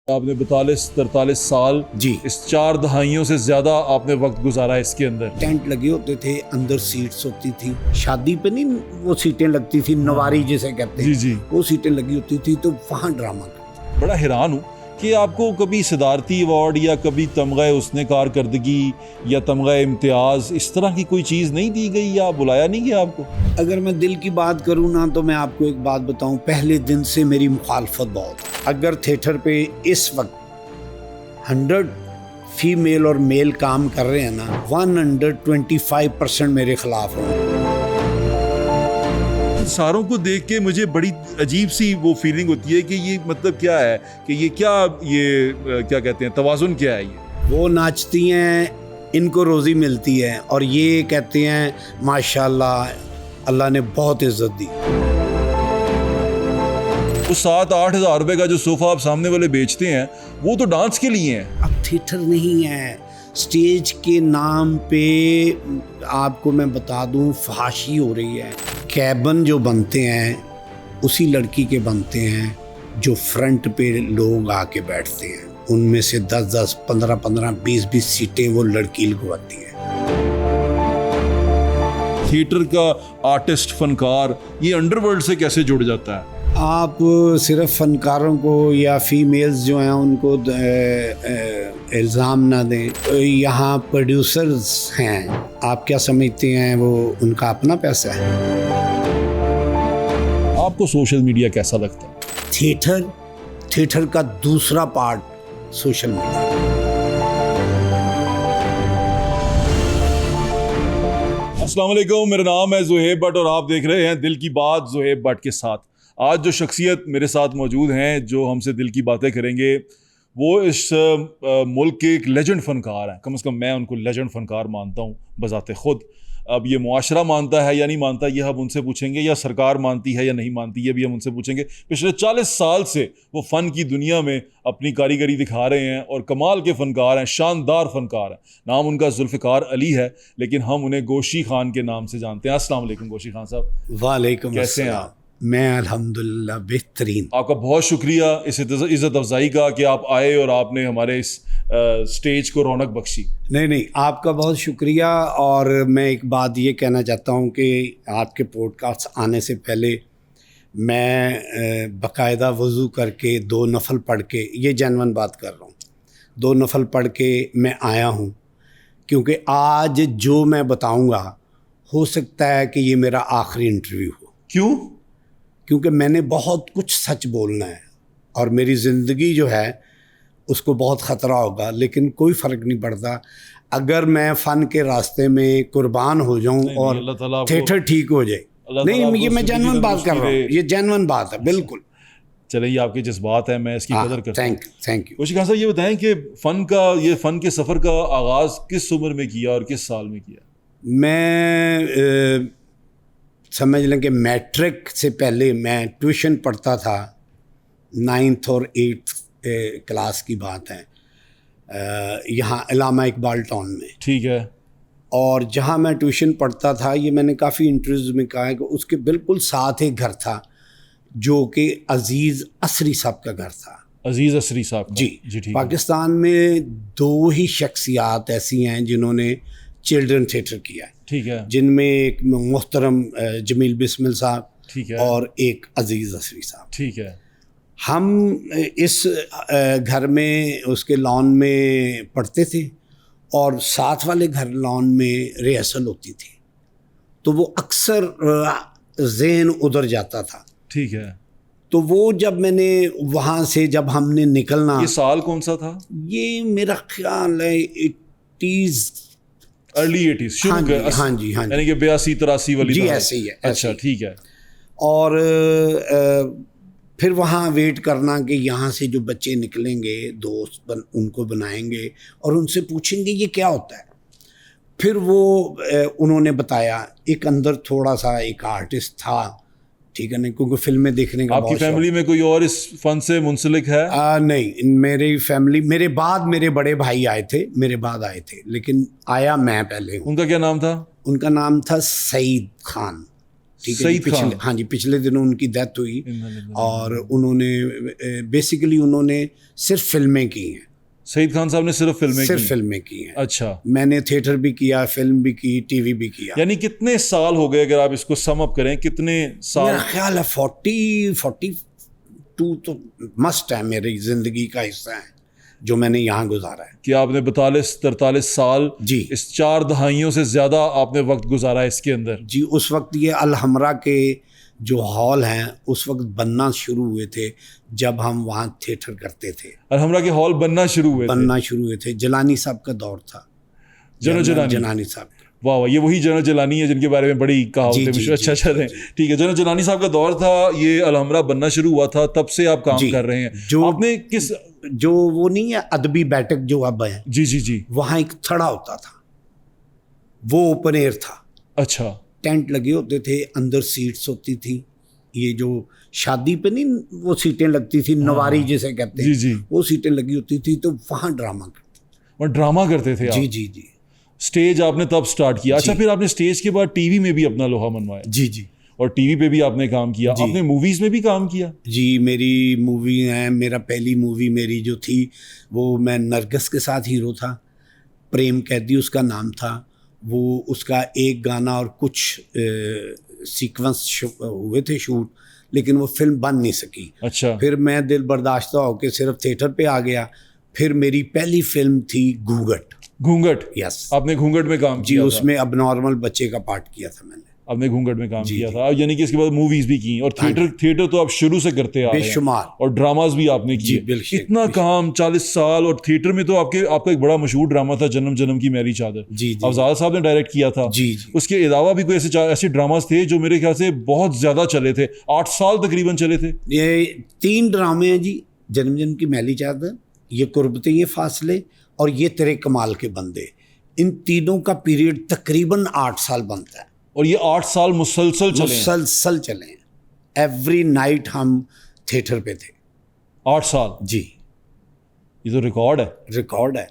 आपने 42-43 साल जी इस 4 दहाइयों से ज्यादा आपने वक्त गुजारा इसके अंदर। टेंट लगे होते थे, अंदर सीट्स होती थी। शादी पे नहीं वो सीटें लगती थी, नवारी जिसे कहते हैं, जी जी, वो सीटें लगी होती थी, तो वहाँ ड्रामा था। बड़ा हैरान हूँ कि आपको कभी सदारती अवार्ड या कभी तमगा उसने कारकर्दगी या तमगा इम्तियाज इस तरह की कोई चीज़ नहीं दी गई या बुलाया नहीं गया आपको? अगर मैं दिल की बात करूँ ना, तो मैं आपको एक बात बताऊँ, पहले दिन से मेरी मुखालफत बहुत है। अगर थिएटर पे इस वक्त 100 फीमेल और मेल काम कर रहे हैं ना, 125% मेरे खिलाफ होंगे। सारों को देख के मुझे बड़ी अजीब सी वो फीलिंग होती है कि ये मतलब क्या है, कि ये क्या, ये क्या कहते हैं, तवाज़ुन क्या है ये? वो नाचती हैं, इनको रोज़ी मिलती है, और ये कहते हैं माशाल्लाह अल्लाह ने बहुत इज्जत दी। वो 7-8 हज़ार रुपए का जो सोफ़ा आप सामने वाले बेचते हैं वो तो डांस के लिए है। अब थिएटर नहीं है, स्टेज के नाम पे आपको मैं बता दूं फहाशी हो रही है। कैबन जो बनते हैं उसी लड़की के बनते हैं जो फ्रंट पे लोग आके बैठते हैं, उनमें से 10-10, 15-15, 20-20 सीटें वो लड़की लगवाती है। थिएटर का आर्टिस्ट, फनकार, ये अंडरवर्ल्ड से कैसे जुड़ जाता है? आप सिर्फ फनकारों को या फीमेल्स जो हैं उनको इल्ज़ाम ना दें। यहाँ प्रोड्यूसर्स हैं, आप क्या समझते हैं वो उनका अपना पैसा है? आपको सोशल मीडिया कैसा लगता है? थिएटर का दूसरा पार्ट सोशल मीडिया। अस्सलाम वालेकुम, मेरा नाम है ज़ुहैब भट्ट और आप देख रहे हैं दिल की बात ज़ुहैब भट्ट के साथ। आज जो शख्सियत मेरे साथ मौजूद हैं जो हमसे दिल की बातें करेंगे, वो इस मुल्क के एक लेजेंड फ़नकार हैं। कम से कम मैं उनको लेजेंड फ़नकार मानता हूँ बज़ाते ख़ुद। अब ये मुआशरा मानता है या नहीं मानता, ये हम उनसे पूछेंगे, या सरकार मानती है या नहीं मानती, ये भी हम उनसे पूछेंगे। पिछले 40 साल से वो फ़न की दुनिया में अपनी कारीगरी दिखा रहे हैं और कमाल के फ़नकार हैं, शानदार फ़नकार हैं। नाम उनका जुल्फ़िकार अली है, लेकिन हम उन्हें गोशी खान के नाम से जानते हैं। अस्सलाम वालेकुम गोशी खान साहब। वालेकुम कैसे हैं अस्सलाम। आप? मैं अल्हम्दुलिल्लाह बेहतरीन। आपका बहुत शुक्रिया इस इज़्ज़त अफ़ज़ाई का कि आप आए और आपने हमारे इस स्टेज को रौनक बख्शी। नहीं, आपका बहुत शुक्रिया। और मैं एक बात ये कहना चाहता हूँ कि आपके पॉडकास्ट आने से पहले मैं बाकायदा वज़ू करके 2 नफल पढ़ के, ये जेन्युइन बात कर रहा हूँ, 2 नफल पढ़ के मैं आया हूँ, क्योंकि आज जो मैं बताऊँगा हो सकता है कि ये मेरा आखिरी इंटरव्यू हो। क्यों? क्योंकि मैंने बहुत कुछ सच बोलना है और मेरी ज़िंदगी जो है उसको बहुत ख़तरा होगा, लेकिन कोई फ़र्क नहीं पड़ता अगर मैं फ़न के रास्ते में कुर्बान हो जाऊं और अल्लाह ताला आपको- थिएटर ठीक हो जाए। अल्लाह ताला नहीं, आपको ये मैं ज़िंदगी जेन्युइन बात तंदुरुस्ती कर रहा हूँ, दे। ये जेन्युइन बात है बिल्कुल। चले, ये आपके जज्बात हैं, मैं इसकी कदर करता हूँ। Thank you. गोशी खान साहब, ये बताएं कि फ़न के सफ़र का आगाज़ किस उम्र में किया और किस साल में किया? मैं समझ लें कि मैट्रिक से पहले मैं ट्यूशन पढ़ता था। 9th और 8th क्लास की बात है, यहाँ इलामा इकबाल टाउन में। ठीक है। और जहाँ मैं ट्यूशन पढ़ता था, ये मैंने काफ़ी इंटरव्यूज़ में कहा है कि उसके बिल्कुल साथ एक घर था जो कि अज़ीज़ असरी साहब का घर था। अजीज़ असरी साहब का? जी ठीक है। पाकिस्तान में 2 ही शख्सियात ऐसी हैं जिन्होंने चिल्ड्रन थिएटर किया है, ठीक है। जिनमें एक मोहतरम जमील बिस्मिल साहब, ठीक है। और एक अज़ीज़ असरी साहब। ठीक है। हम इस घर में उसके लॉन में पढ़ते थे और साथ वाले घर लॉन में रिहर्सल होती थी, तो वो अक्सर ज़हन उधर जाता था। ठीक है। तो वो जब मैंने वहाँ से जब हमने निकलना, ये साल कौन सा था? ये मेरा ख्याल है 80s, अर्ली 80s शुरू हाँ जी, कर, हाँ जी, हाँ जी, यानी कि 82-83 वाली जी, तरह। ऐसे ही है, अच्छा, ऐसे ही। ठीक है। और फिर वहाँ वेट करना कि यहाँ से जो बच्चे निकलेंगे, दोस्त उनको बनाएंगे और उनसे पूछेंगे ये क्या होता है। फिर वो उन्होंने बताया, एक अंदर थोड़ा सा एक आर्टिस्ट था, ठीक है, नहीं, क्योंकि फिल्में देखने का आपकी बहुत शौक। फैमिली में कोई और इस फन से मुंसलिक है? नहीं, मेरी फैमिली, मेरे बाद मेरे बड़े भाई आए थे, मेरे बाद आए थे, लेकिन आया मैं पहले हूँ। उनका क्या नाम था? उनका नाम था सईद खान। ठीक है जी, सईद खान। हाँ जी, पिछले दिनों उनकी डेथ हुई और उन्होंने बेसिकली उन्होंने सिर्फ फिल्में की हैं। सईद खान साहब ने सिर्फ सिर्फ की? फिल्में की हैं। अच्छा, मैंने थिएटर भी किया, फिल्म भी की, टीवी भी किया। यानी कितने साल हो गए अगर आप इसको सम अप करें, कितने साल? मेरा ख्याल है 42 तो मस्ट है, मेरी जिंदगी का हिस्सा है जो मैंने यहाँ गुजारा है। कि आपने 42-43 साल जी, इस 4 दहाइयों से ज्यादा आपने वक्त गुजारा है इसके अंदर। जी। उस वक्त ये अलहमरा के जो हॉल हैं उस वक्त बनना शुरू हुए थे जब हम वहाँ थिएटर करते थे। अलहमरा के हॉल बनना शुरू हुए थे। जलानी साहब का दौर था। जनरल जलानी साहब। वाह वाह, ये वही जनरल जलानी है जिनके बारे में बड़ी कहावतें जी, अच्छा अच्छा है। ठीक है, जनरल जलानी साहब का दौर था, ये अलहमरा बनना शुरू हुआ था, तब से आप काम कर रहे हैं। आपने किस जो वो नहीं है अदबी बैठक जो अब है, जी, वहाँ एक थड़ा होता था, वो ओपन एयर था। अच्छा, टेंट लगे होते थे, अंदर सीट्स होती थी। ये जो शादी पे नहीं वो सीटें लगती थी, नवारी जिसे कहते हैं, जी, वो सीटें लगी होती थी, तो वहाँ ड्रामा करते थे। जी। स्टेज आपने तब स्टार्ट किया? अच्छा, फिर आपने स्टेज के बाद टीवी में भी अपना लोहा मनवाया? जी। और टीवी पे भी आपने काम किया? आपने मूवीज में भी काम किया? जी, मेरी मूवी है, मेरा पहली मूवी मेरी जो थी वो मैं नरगिस के साथ हीरो था, प्रेम कैदी उसका नाम था। वो उसका एक गाना और कुछ सीक्वेंस हुए थे शूट, लेकिन वो फिल्म बन नहीं सकी। अच्छा, फिर मैं दिल बर्दाश्त होकर सिर्फ थिएटर पे आ गया। फिर मेरी पहली फिल्म थी घूंघट। यस, आपने घूंघट में काम जी, किया? उसमें अबनॉर्मल बच्चे का पार्ट किया था मैंने। आपने घूंघट में काम किया था, यानी कि इसके बाद मूवीज भी की और थिएटर तो आप शुरू से करते आ रहे हैं, बेशुमार, और ड्रामाज भी आपने किए। इतना काम 40 साल, और थिएटर में तो आपका एक बड़ा मशहूर ड्रामा था जन्म जन्म की मैली चादर, अफजाल साहब ने डायरेक्ट किया था। उसके अलावा भी कोई ऐसे ड्रामाज थे जो मेरे ख्याल से बहुत ज्यादा चले थे, 8 साल तकरीबन चले थे। ये 3 ड्रामे हैं जी, जन्म जन्म की मैली चादर, ये कुर्बते ये फासले, और ये तेरे कमाल के बंदे। इन तीनों का पीरियड तकरीबन 8 साल बनता है, और ये 8 साल मुसलसल चले हैं। एवरी नाइट हम थिएटर पे थे 8 साल। जी, ये तो रिकॉर्ड है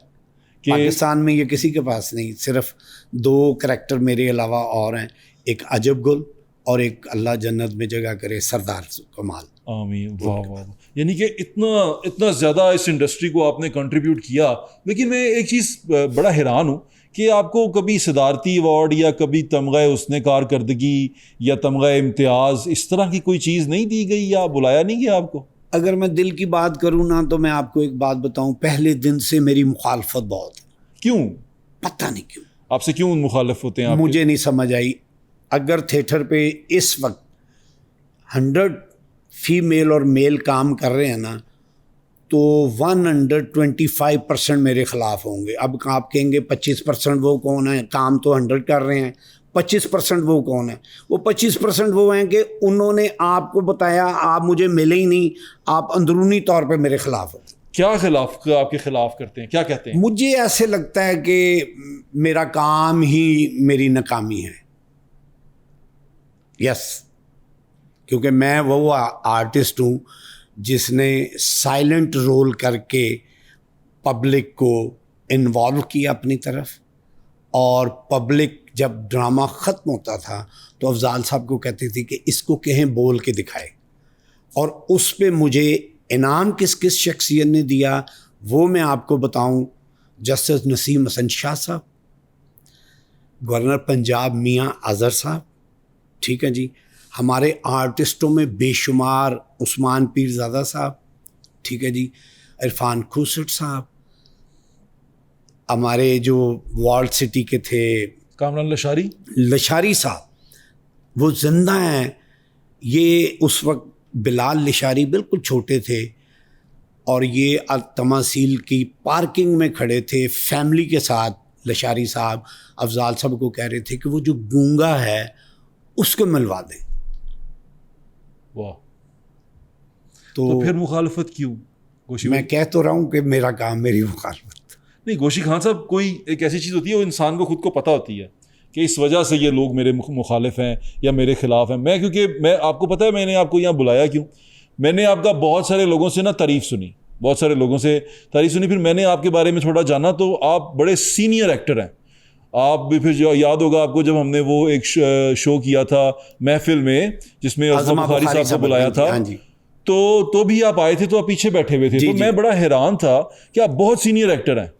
कि पाकिस्तान में ये किसी के पास नहीं। सिर्फ 2 करैक्टर मेरे अलावा और हैं, एक अजब गुल और एक अल्लाह जन्नत में जगह करे सरदार कमाल। आमीन। वाह वाह, यानी कि इतना ज़्यादा इस इंडस्ट्री को आपने कंट्रीब्यूट किया। लेकिन मैं एक चीज़ बड़ा हैरान हूँ कि आपको कभी सदारती अवार्ड या कभी तमगा उसने कारकर्दगी या तमगा इम्तियाज़ इस तरह की कोई चीज़ नहीं दी गई या बुलाया नहीं गया आपको? अगर मैं दिल की बात करूँ ना, तो मैं आपको एक बात बताऊँ, पहले दिन से मेरी मुखालफत बहुत है। क्यों? पता नहीं क्यों। आपसे क्यों मुखालिफ होते हैं आपके? मुझे नहीं समझ आई। अगर थिएटर पे इस वक्त 100 फीमेल और मेल काम कर रहे हैं ना, तो 125% मेरे ख़िलाफ़ होंगे। अब आप कहेंगे 25% वो कौन है, काम तो 100 कर रहे हैं, 25% वो कौन है? वो 25% वो हैं कि उन्होंने आपको बताया, आप मुझे मिले ही नहीं, आप अंदरूनी तौर पे मेरे ख़िलाफ़ हो। क्या आपके खिलाफ करते हैं, क्या कहते हैं? मुझे ऐसे लगता है कि मेरा काम ही मेरी नाकामी है। यस, क्योंकि मैं वो आर्टिस्ट हूँ जिसने साइलेंट रोल करके पब्लिक को इन्वॉल्व किया अपनी तरफ, और पब्लिक जब ड्रामा ख़त्म होता था तो अफजाल साहब को कहती थी कि इसको कहें बोल के दिखाए, और उस पे मुझे इनाम किस किस शख्सियत ने दिया वो मैं आपको बताऊं। जस्टिस नसीम हसन शाह साहब, गवर्नर पंजाब मियाँ अज़हर साहब, ठीक है जी, हमारे आर्टिस्टों में बेशुमार उस्मान पीरज़ादा साहब, ठीक है जी, इरफान खुसट साहब, हमारे जो वॉल्ड सिटी के थे कामरान लशारी साहब, वो जिंदा हैं। ये उस वक्त बिलाल लिशारी बिल्कुल छोटे थे, और ये तमासील की पार्किंग में खड़े थे फैमिली के साथ। लशारी साहब अफजाल साहब को कह रहे थे कि वो जो गूंगा है उसको मिलवा दें। वाह, तो फिर मुखालफत क्यों? मैं कह तो रहा हूँ कि मेरा काम मेरी मुखालफत नहीं। गोशी खान साहब, कोई एक ऐसी चीज़ होती है वो इंसान को खुद को पता होती है कि इस वजह से ये लोग मेरे मुखालिफ हैं या मेरे ख़िलाफ़ हैं। मैं आपको पता है मैंने आपको यहाँ बुलाया क्यों? मैंने आपका बहुत सारे लोगों से तारीफ़ सुनी, फिर मैंने आपके बारे में थोड़ा जाना, तो आप बड़े सीनियर एक्टर हैं, आप भी फिर जो याद होगा आपको जब हमने वो एक शो किया था महफिल में जिसमें अज़मा बुखारी साहब को बुलाया था, हाँ जी, तो भी आप आए थे, तो आप पीछे बैठे हुए थे। जी, तो जी। मैं बड़ा हैरान था कि आप बहुत सीनियर एक्टर हैं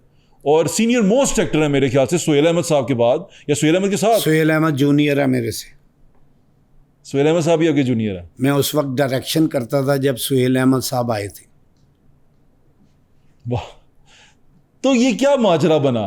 और सीनियर मोस्ट एक्टर हैं मेरे ख्याल से सोहेल अहमद साहब के बाद, या सोहेल अहमद के साथ। सोहेल अहमद जूनियर है मेरे से। सोहेल अहमद साहब ही आपके जूनियर है। मैं उस वक्त डायरेक्शन करता था जब सोहेल अहमद साहब आए थे। वाह, तो ये क्या माजरा बना?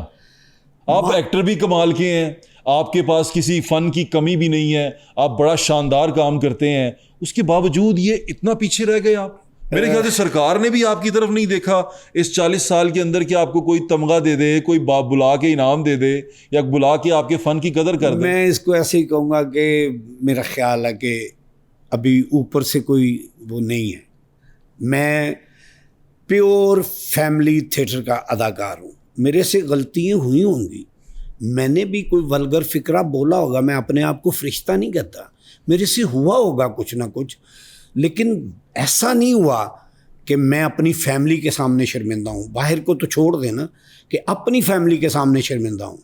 आप एक्टर भी कमाल के हैं, आपके पास किसी फन की कमी भी नहीं है, आप बड़ा शानदार काम करते हैं, उसके बावजूद ये इतना पीछे रह गए आप। मेरे ख्याल से सरकार ने भी आपकी तरफ नहीं देखा इस 40 साल के अंदर कि आपको कोई तमगा दे दे, कोई बुला के इनाम दे दे, या बुला के आपके फन की कदर कर दे। मैं इसको ऐसे ही कहूँगा कि मेरा ख्याल है कि अभी ऊपर से कोई वो नहीं है। मैं प्योर फैमिली थिएटर का अदाकार हूँ। मेरे से गलतियाँ हुई होंगी, मैंने भी कोई वल्गर फिक्रा बोला होगा, मैं अपने आप को फरिश्ता नहीं कहता, मेरे से हुआ होगा कुछ ना कुछ, लेकिन ऐसा नहीं हुआ कि मैं अपनी फैमिली के सामने शर्मिंदा हूँ। बाहर को तो छोड़ देना, कि अपनी फैमिली के सामने शर्मिंदा हूँ।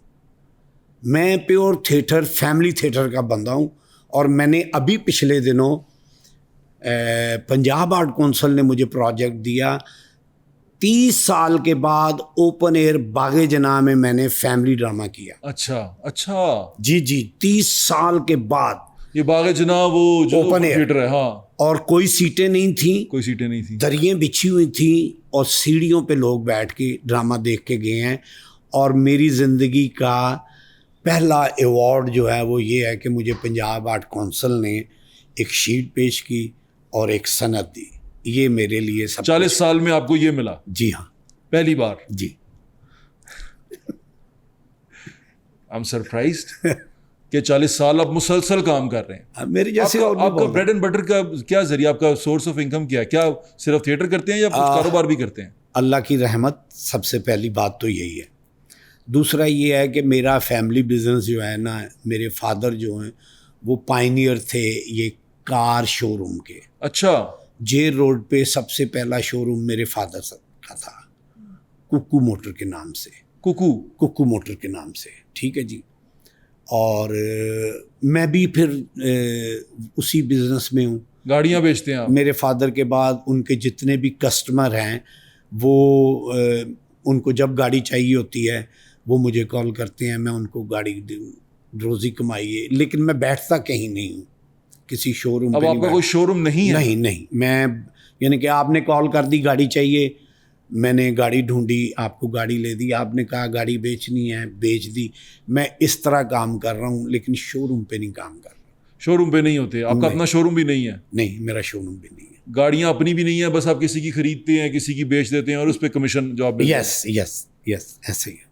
मैं प्योर थिएटर, फैमिली थिएटर का बंदा हूँ। और मैंने अभी पिछले दिनों पंजाब आर्ट कौंसिल ने मुझे प्रोजेक्ट दिया, 30 साल के बाद ओपन एयर बागे जना में मैंने फैमिली ड्रामा किया। अच्छा जी जी, 30 साल के बाद। ये बागे जना वो जो ओपन एयर थिएटर है, हाँ, और कोई सीटें नहीं थी, कोई सीटें नहीं थी, दरियाँ बिछी हुई थी और सीढ़ियों पे लोग बैठ के ड्रामा देख के गए हैं। और मेरी ज़िंदगी का पहला अवार्ड जो है वो ये है कि मुझे पंजाब आर्ट कौंसिल ने एक शीट पेश की और एक सनद दी। ये मेरे लिए सब 40 साल में आपको ये मिला? जी हाँ, पहली बार? जी। आई एम सरप्राइज्ड कि 40 साल आप मुसलसल काम कर रहे हैं। मेरे जैसे और भी आपका बहुत ब्रेड एंड बटर का क्या जरिया, आपका सोर्स ऑफ इनकम क्या है? क्या सिर्फ थिएटर करते हैं या कुछ कारोबार भी करते हैं? अल्लाह की रहमत, सबसे पहली बात तो यही है। दूसरा ये है कि मेरा फैमिली बिजनेस जो है ना, मेरे फादर जो हैं वो पायनियर थे ये कार शोरूम के। अच्छा, जेल रोड पे सबसे पहला शोरूम मेरे फादर का था, कुक्कू मोटर के नाम से। कुक्कू मोटर के नाम से, ठीक है जी। और मैं भी फिर उसी बिजनेस में हूँ। गाड़ियाँ बेचते हैं आप? मेरे फादर के बाद उनके जितने भी कस्टमर हैं वो उनको जब गाड़ी चाहिए होती है वो मुझे कॉल करते हैं, मैं उनको गाड़ी रोज़ी कमाइए। लेकिन मैं बैठता कहीं नहीं हूँ, किसी शोरूम अब पे आपका कोई शोरूम नहीं है? नहीं, मैं यानी कि आपने कॉल कर दी गाड़ी चाहिए, मैंने गाड़ी ढूंढी, आपको गाड़ी ले दी, आपने कहा गाड़ी बेचनी है, बेच दी। मैं इस तरह काम कर रहा हूँ, लेकिन शोरूम पे नहीं काम कर रहा। शोरूम पे नहीं होते? आपका अपना शोरूम भी नहीं है? नहीं, मेरा शोरूम भी नहीं है। गाड़ियाँ अपनी भी नहीं है, बस आप किसी की खरीदते हैं, किसी की बेच देते हैं और उस पर कमीशन जॉब मिलता है? यस, ऐसे ही है।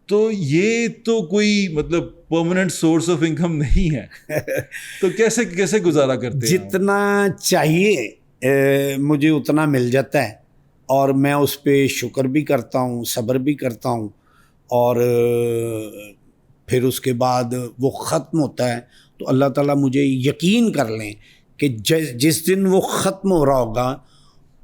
तो ये तो कोई मतलब परमानेंट सोर्स ऑफ इनकम नहीं है। तो कैसे कैसे गुजारा करते हैं? जितना चाहिए मुझे उतना मिल जाता है और मैं उस पर शुक्र भी करता हूँ, सब्र भी करता हूँ। और फिर उसके बाद वो ख़त्म होता है तो अल्लाह ताला, मुझे यकीन कर लें कि जिस दिन वो ख़त्म हो रहा होगा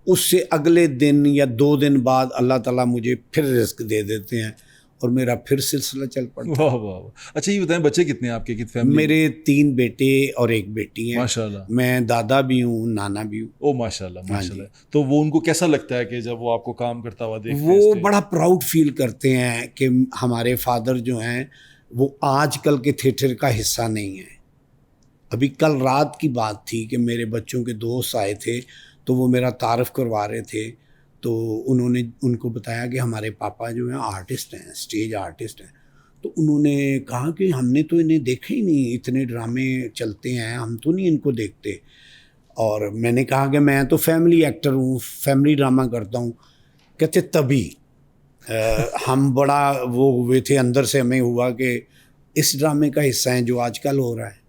उससे अगले दिन या 2 दिन बाद अल्लाह ताला मुझे फिर रिस्क दे देते हैं और मेरा फिर सिलसिला चल पड़ता है। वाह वाह वाह। अच्छा ये बताएं, बच्चे कितने हैं आपके? कितनी फैमिली? मेरे 3 बेटे और 1 बेटी है। माशाल्लाह। मैं दादा भी हूँ, नाना भी हूँ। ओ माशाल्लाह माशाल्लाह। तो वो उनको कैसा लगता है कि जब वो आपको काम करता हुआ देखते हैं? वो बड़ा प्राउड फील करते हैं कि हमारे फादर जो हैं वो आजकल के थिएटर का हिस्सा नहीं है। अभी कल रात की बात थी कि मेरे बच्चों के दोस्त आए थे तो वो मेरा तारफ़ करवा रहे थे, तो उन्होंने उनको बताया कि हमारे पापा जो हैं आर्टिस्ट हैं, स्टेज आर्टिस्ट हैं। तो उन्होंने कहा कि हमने तो इन्हें देखा ही नहीं, इतने ड्रामे चलते हैं, हम तो नहीं इनको देखते। और मैंने कहा कि मैं तो फैमिली एक्टर हूँ, फैमिली ड्रामा करता हूँ। कहते तभी हम बड़ा वो हुए थे, अंदर से हमें हुआ कि इस ड्रामे का हिस्सा है जो आजकल हो रहा है।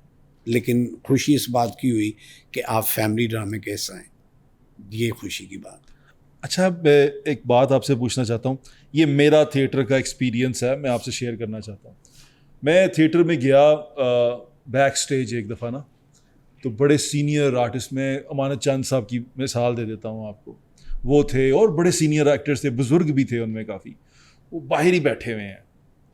लेकिन खुशी इस बात की हुई कि आप फैमिली ड्रामे के हिस्सा हैं, ये खुशी की बात। अच्छा, एक बात आपसे पूछना चाहता हूँ, ये मेरा थिएटर का एक्सपीरियंस है, मैं आपसे शेयर करना चाहता हूँ। मैं थिएटर में गया बैक स्टेज एक दफ़ा ना, तो बड़े सीनियर आर्टिस्ट, में अमानत चंद साहब की मिसाल दे देता हूँ आपको, वो थे और बड़े सीनियर एक्टर्स थे, बुज़ुर्ग भी थे उनमें काफ़ी। वो बाहर ही बैठे हुए हैं,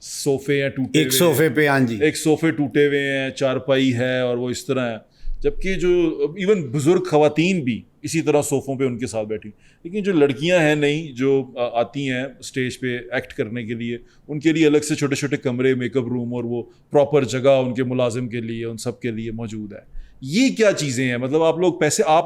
सोफे हैं टूटे एक हुए सोफे पे, हाँ जी, एक सोफे टूटे हुए हैं, चारपाई है और वो इस तरह है, जबकि जो इवन बुजुर्ग खवातीन भी इसी तरह सोफ़ों पे उनके साथ बैठी। लेकिन जो लड़कियां हैं नई जो आती हैं स्टेज पे एक्ट करने के लिए, उनके लिए अलग से छोटे छोटे कमरे, मेकअप रूम और वो प्रॉपर जगह उनके मुलाजिम के लिए, उन सब के लिए मौजूद है। ये क्या चीज़ें हैं? मतलब आप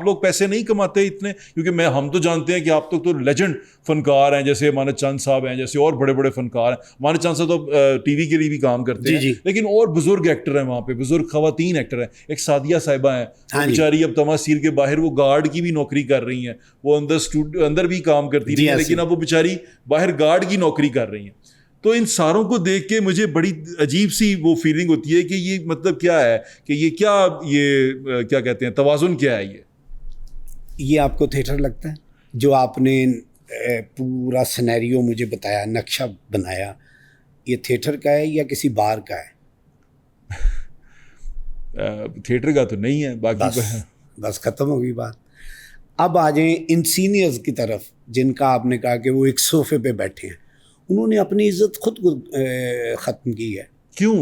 लोग पैसे नहीं कमाते इतने? क्योंकि हम तो जानते हैं कि आप तो लेजेंड फनकार हैं, जैसे मानद चांद साहब हैं, जैसे और बड़े बड़े फनकार हैं। मानद चांद साहब तो टीवी के लिए भी काम करते हैं, जी। लेकिन और बुजुर्ग एक्टर हैं वहाँ पे, बुजुर्ग खवातीन एक्टर हैं। एक सादिया साहिबा हैं, हाँ जी। बेचारी अब तमासीर के बाहर वो गार्ड की भी नौकरी कर रही हैं, वो अंदर भी काम करती रही है, लेकिन अब वो बेचारी बाहर गार्ड की नौकरी कर रही हैं। तो इन सारों को देख के मुझे बड़ी अजीब सी वो फीलिंग होती है कि ये मतलब क्या है, कि ये क्या कहते हैं, तवाज़ुन क्या है ये आपको थिएटर लगता है? जो आपने पूरा सिनेरियो मुझे बताया, नक्शा बनाया, ये थिएटर का है या किसी बार का है? थिएटर का तो नहीं है, बाकी बस ख़त्म हो गई बात। अब आ जाएं इन सीनियर्स की तरफ, जिनका आपने कहा कि वो एक सोफे पे बैठे हैं। उन्होंने अपनी इज्जत खुद को ख़त्म की है। क्यों?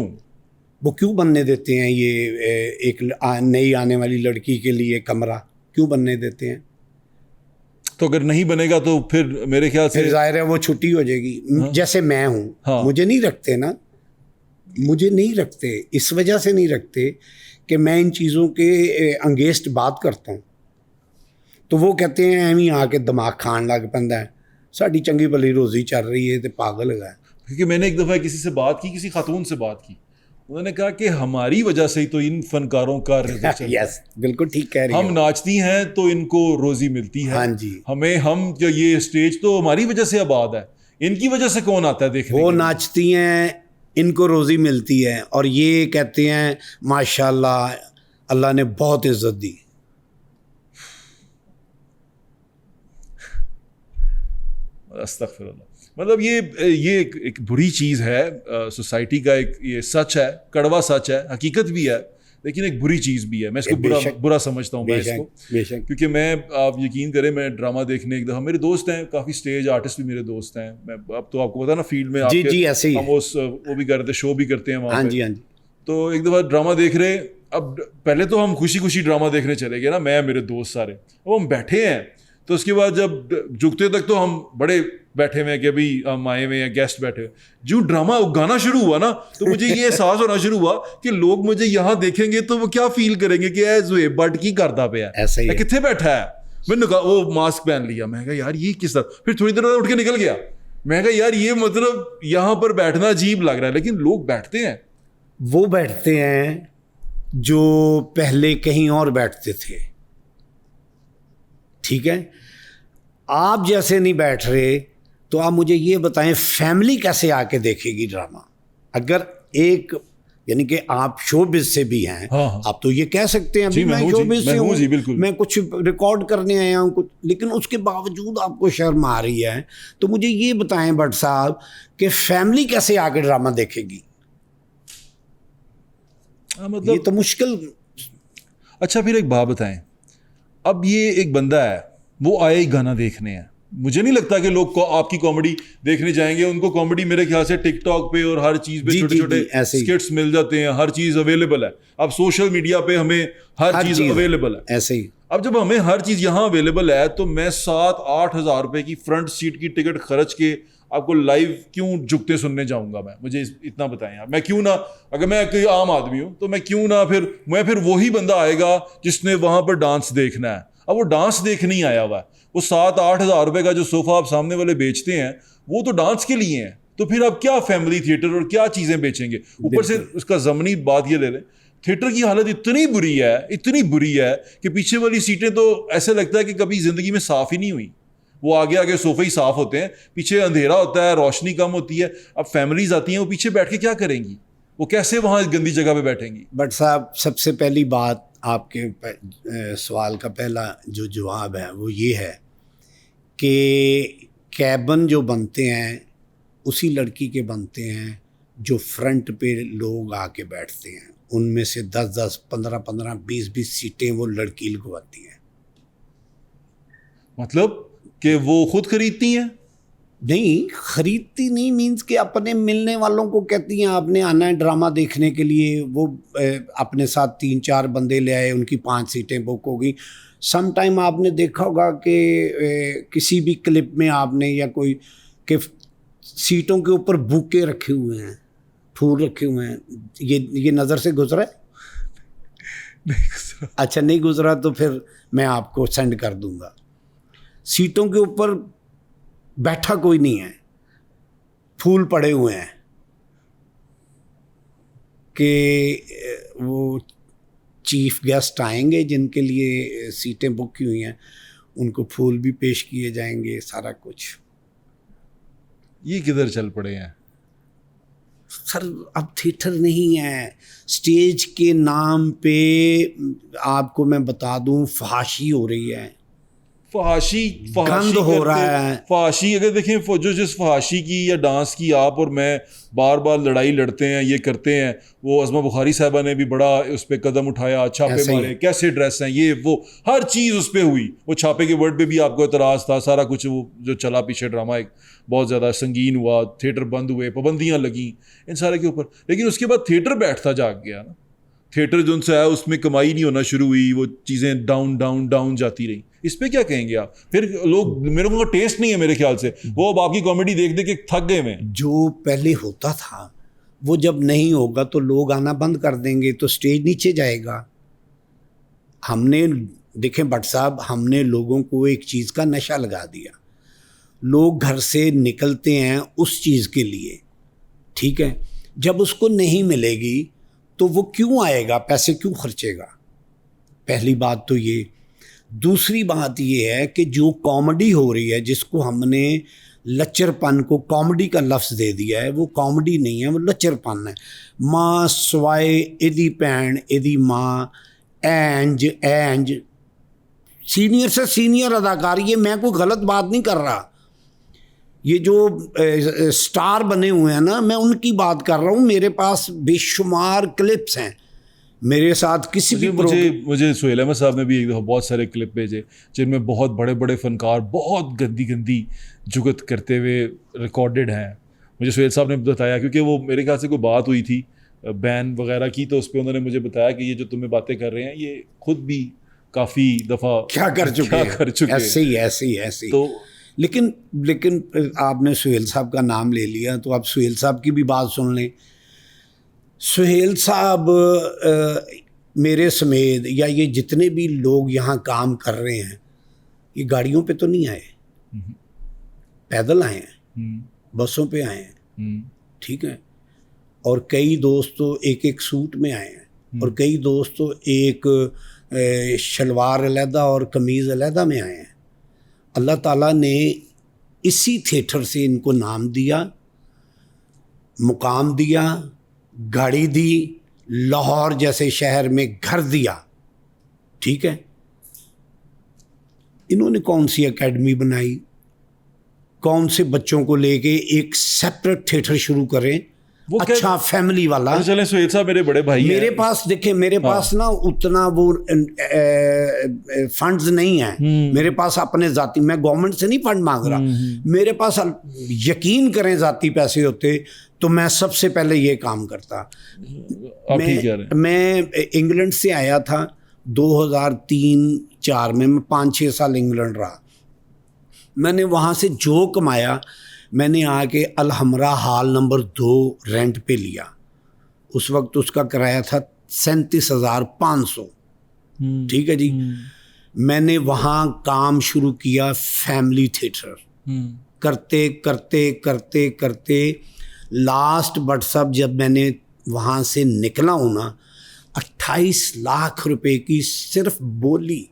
वो क्यों बनने देते हैं ये एक नई आने वाली लड़की के लिए कमरा क्यों बनने देते हैं? तो अगर नहीं बनेगा तो फिर मेरे ख्याल से फिर जाहिर है वो छुट्टी हो जाएगी। हाँ? जैसे मैं हूँ, हाँ। मुझे नहीं रखते ना, मुझे नहीं रखते, इस वजह से नहीं रखते कि मैं इन चीज़ों के अंगेंस्ट बात करता हूँ। तो वो कहते हैं एवं आके दिमाग खान लग पैंदा है, साड़ी चंगी भली रोज़ी चल रही है तो पागल है। क्योंकि मैंने एक दफ़ा किसी से बात की, किसी खातून से बात की, उन्होंने कहा कि हमारी वजह से ही तो इन फनकारों का रिज़्क़ चलता है। यस, बिल्कुल ठीक कह रही हम नाचती हैं तो इनको रोज़ी मिलती है। हाँ जी। हम जो ये स्टेज तो हमारी वजह से आबाद है, इनकी वजह से कौन आता है देखने? वो नाचती हैं, इनको रोज़ी मिलती है, और ये कहते हैं माशाल्लाह अल्लाह ने बहुत इज्जत दी। अस्तगफिरुल्लाह। मतलब ये एक बुरी चीज़ है, सोसाइटी का एक ये सच है, कड़वा सच है, हकीकत भी है, लेकिन एक बुरी चीज़ भी है। मैं इसको बुरा समझता हूँ मैं इसको, क्योंकि आप यकीन करें, मैं ड्रामा देखने एक दफ़ा, मेरे दोस्त हैं काफ़ी, स्टेज आर्टिस्ट भी मेरे दोस्त हैं। मैं अब तो आपको पता ना फील्ड में जी ऐसे ही हम वो भी करते, शो भी करते हैं वहाँ हाँ पे। जी। तो एक दफ़ा ड्रामा देख रहे, अब पहले तो हम खुशी खुशी ड्रामा देखने चले गए ना, मैं मेरे दोस्त सारे। अब हम बैठे हैं तो उसके बाद जब झुकते तक तो हम बड़े बैठे हुए हैं कि अभी हम आए हुए हैं, गेस्ट बैठे हुए। जो ड्रामा गाना शुरू हुआ ना, तो मुझे ये एहसास होना शुरू हुआ कि लोग मुझे यहाँ देखेंगे तो वो क्या फील करेंगे कि ज़ोहेब बट की करता पे ऐसा ही कितने बैठा है। मैंने कहा, वो मास्क पहन लिया, मैं कहा यार ये किस तरह, फिर थोड़ी देर बाद उठ के निकल गया। मैं कहा यार ये मतलब यहाँ पर बैठना अजीब लग रहा है, लेकिन लोग बैठते हैं। वो बैठते हैं जो पहले कहीं और बैठते थे, ठीक है। आप जैसे नहीं बैठ रहे, तो आप मुझे ये बताएं फैमिली कैसे आके देखेगी ड्रामा? अगर एक यानी कि आप शोबिज से भी हैं, हाँ। आप तो ये कह सकते हैं मैं शोबिज से हूँ, मैं कुछ रिकॉर्ड करने आया हूँ कुछ, लेकिन उसके बावजूद आपको शर्म आ रही है। तो मुझे ये बताएं भट्ट साहब कि फैमिली कैसे आके ड्रामा देखेगी? मतलब ये तो मुश्किल। अच्छा फिर एक बात बताएं, अब ये एक बंदा है, वो आए गाना देखने हैं, मुझे नहीं लगता कि लोग आपकी कॉमेडी देखने जाएंगे। उनको कॉमेडी मेरे ख्याल से टिकटॉक पे और हर चीज़ पे छोटे छोटे स्किट्स मिल जाते हैं, हर चीज़ अवेलेबल है। अब सोशल मीडिया पे हमें हर चीज़ अवेलेबल है, ऐसे ही। अब जब हमें हर चीज़ यहाँ अवेलेबल है, तो मैं 7-8 हज़ार रुपये की फ्रंट सीट की टिकट खर्च के आपको लाइव क्यों झुकते सुनने जाऊंगा? मुझे इतना बताएं आप। मैं क्यों ना, अगर मैं कोई आम आदमी हूँ तो मैं क्यों ना फिर वही बंदा आएगा जिसने वहाँ पर डांस देखना है। अब वो डांस देखने ही आया हुआ है, वो 7-8 हज़ार रुपये का जो सोफ़ा आप सामने वाले बेचते हैं वो तो डांस के लिए हैं। तो फिर आप क्या फैमिली थिएटर और क्या चीज़ें बेचेंगे? ऊपर से उसका ज़मनी बात ये ले लें, थिएटर की हालत इतनी बुरी है कि पीछे वाली सीटें तो ऐसे लगता है कि कभी ज़िंदगी में साफ़ ही नहीं हुई। वो आगे सोफे ही साफ होते हैं, पीछे अंधेरा होता है, रोशनी कम होती है। अब फैमिलीज आती हैं, वो पीछे बैठ के क्या करेंगी? वो कैसे वहाँ गंदी जगह पे बैठेंगी? बट साहब, सबसे पहली बात, आपके सवाल का पहला जो जवाब है वो ये है कि कैबिन जो बनते हैं उसी लड़की के बनते हैं जो फ्रंट पे लोग आके बैठते हैं। उनमें से 10-10, 15-15, 20-20 सीटें वो लड़की लगवाती हैं। मतलब कि वो खुद खरीदती हैं? नहीं, खरीदती नहीं मीन्स कि अपने मिलने वालों को कहती हैं आपने आना है ड्रामा देखने के लिए, वो अपने साथ 3-4 बंदे ले आए, उनकी 5 सीटें बुक हो गई। सम टाइम आपने देखा होगा कि किसी भी क्लिप में आपने या कोई कि सीटों के ऊपर बुके रखे हुए हैं, फूल रखे हुए हैं। ये नज़र से गुजरा है? नहीं गुजरा। अच्छा, नहीं गुजरा तो फिर मैं आपको सेंड कर दूंगा। सीटों के ऊपर बैठा कोई नहीं है, फूल पड़े हुए हैं कि वो चीफ गेस्ट आएंगे जिनके लिए सीटें बुक की हुई हैं, उनको फूल भी पेश किए जाएंगे, सारा कुछ। ये किधर चल पड़े हैं सर, अब थिएटर नहीं है। स्टेज के नाम पे आपको मैं बता दूं फहाशी हो रही है, फहाशी गंद हो रहा है। फहाशी अगर देखें, जो जिस फहाशी की या डांस की आप और मैं बार बार लड़ाई लड़ते हैं, ये करते हैं, वो अज़मा बुखारी साहबा ने भी बड़ा उस पर कदम उठाया, छापे मारे, कैसे ड्रेस हैं, ये वो हर चीज़ उस पर हुई। वो छापे के वर्ड पे भी आपको एतराज़ था, सारा कुछ वो जो चला पीछे ड्रामा एक बहुत ज़्यादा संगीन हुआ, थिएटर बंद हुए, पाबंदियाँ लगी इन सारे के ऊपर। लेकिन उसके बाद थिएटर बैठता जाग गया ना, थिएटर जो उनसे आया उसमें कमाई नहीं होना शुरू हुई, वो चीज़ें डाउन डाउन डाउन जाती रही। इस पे क्या कहेंगे आप? फिर लोग, मेरे को टेस्ट नहीं है मेरे ख्याल से, वो अब आपकी कॉमेडी देख देख के थक गए हैं। जो पहले होता था वो जब नहीं होगा तो लोग आना बंद कर देंगे, तो स्टेज नीचे जाएगा। हमने देखें भट्ट साहब, हमने लोगों को एक चीज़ का नशा लगा दिया। लोग घर से निकलते हैं उस चीज़ के लिए, ठीक है, जब उसको नहीं मिलेगी तो वो क्यों आएगा, पैसे क्यों खर्चेगा? पहली बात तो ये। दूसरी बात ये है कि जो कॉमेडी हो रही है, जिसको हमने लच्चरपन को कॉमेडी का लफ्ज़ दे दिया है, वो कॉमेडी नहीं है, वो लच्चरपन है। माँ सवाए एदी भैन एदी माँ, एंज सीनियर से सीनियर अदाकार, ये मैं कोई गलत बात नहीं कर रहा। ये जो स्टार बने हुए हैं ना, मैं उनकी बात कर रहा हूँ। मेरे पास बेशुमार क्लिप्स हैं मेरे साथ किसी भी मुझे सुहेल अहमद साहब ने भी एक दफ़ा बहुत सारे क्लिप भेजे जिनमें बहुत बड़े बड़े फनकार बहुत गंदी गंदी जुगत करते हुए रिकॉर्डेड हैं। मुझे सुहेल साहब ने बताया, क्योंकि वो मेरे ख्याल से कोई बात हुई थी बैन वगैरह की, तो उस पर उन्होंने मुझे बताया कि ये जो तुम्हें बातें कर रहे हैं ये खुद भी काफ़ी दफ़ा क्या कर चुके ऐसे ही। तो लेकिन आपने सुहेल साहब का नाम ले लिया तो आप सुहेल साहब की भी बात सुन लें। सुहेल साहब मेरे समेत या ये जितने भी लोग यहाँ काम कर रहे हैं, ये गाड़ियों पे तो नहीं आए, पैदल आए हैं, बसों पे आए हैं, ठीक है। और कई दोस्त तो एक एक सूट में आए हैं, और कई दोस्त तो एक शलवार अलहदा और कमीज़ अलहदा में आए हैं। अल्लाह ताला ने इसी थिएटर से इनको नाम दिया, मुकाम दिया, गाड़ी दी, लाहौर जैसे शहर में घर दिया, ठीक है। इन्होंने कौन सी एकेडमी बनाई, कौन से बच्चों को लेके एक सेपरेट थिएटर शुरू करें, अच्छा फैमिली वाला। चले सुहेल साहब मेरे बड़े भाई मेरे पास देखे, मेरे पास ना उतना वो फंड्स नहीं है मेरे पास अपने जाती, मैं गवर्नमेंट से नहीं फंड मांग रहा, मेरे पास यकीन करें जाती पैसे होते तो मैं सबसे पहले ये काम करता। मैं इंग्लैंड से आया था 2003-04 में, मैं 5-6 साल इंग्लैंड रहा। मैंने वहाँ से जो कमाया मैंने आके अलहमरा हॉल नंबर 2 रेंट पे लिया। उस वक्त उसका किराया था 37,500, ठीक है जी। मैंने वहाँ काम शुरू किया, फैमिली थिएटर करते करते करते करते लास्ट बट सब जब मैंने वहाँ से निकला हूँ ना, 28 लाख रुपए की सिर्फ बोली,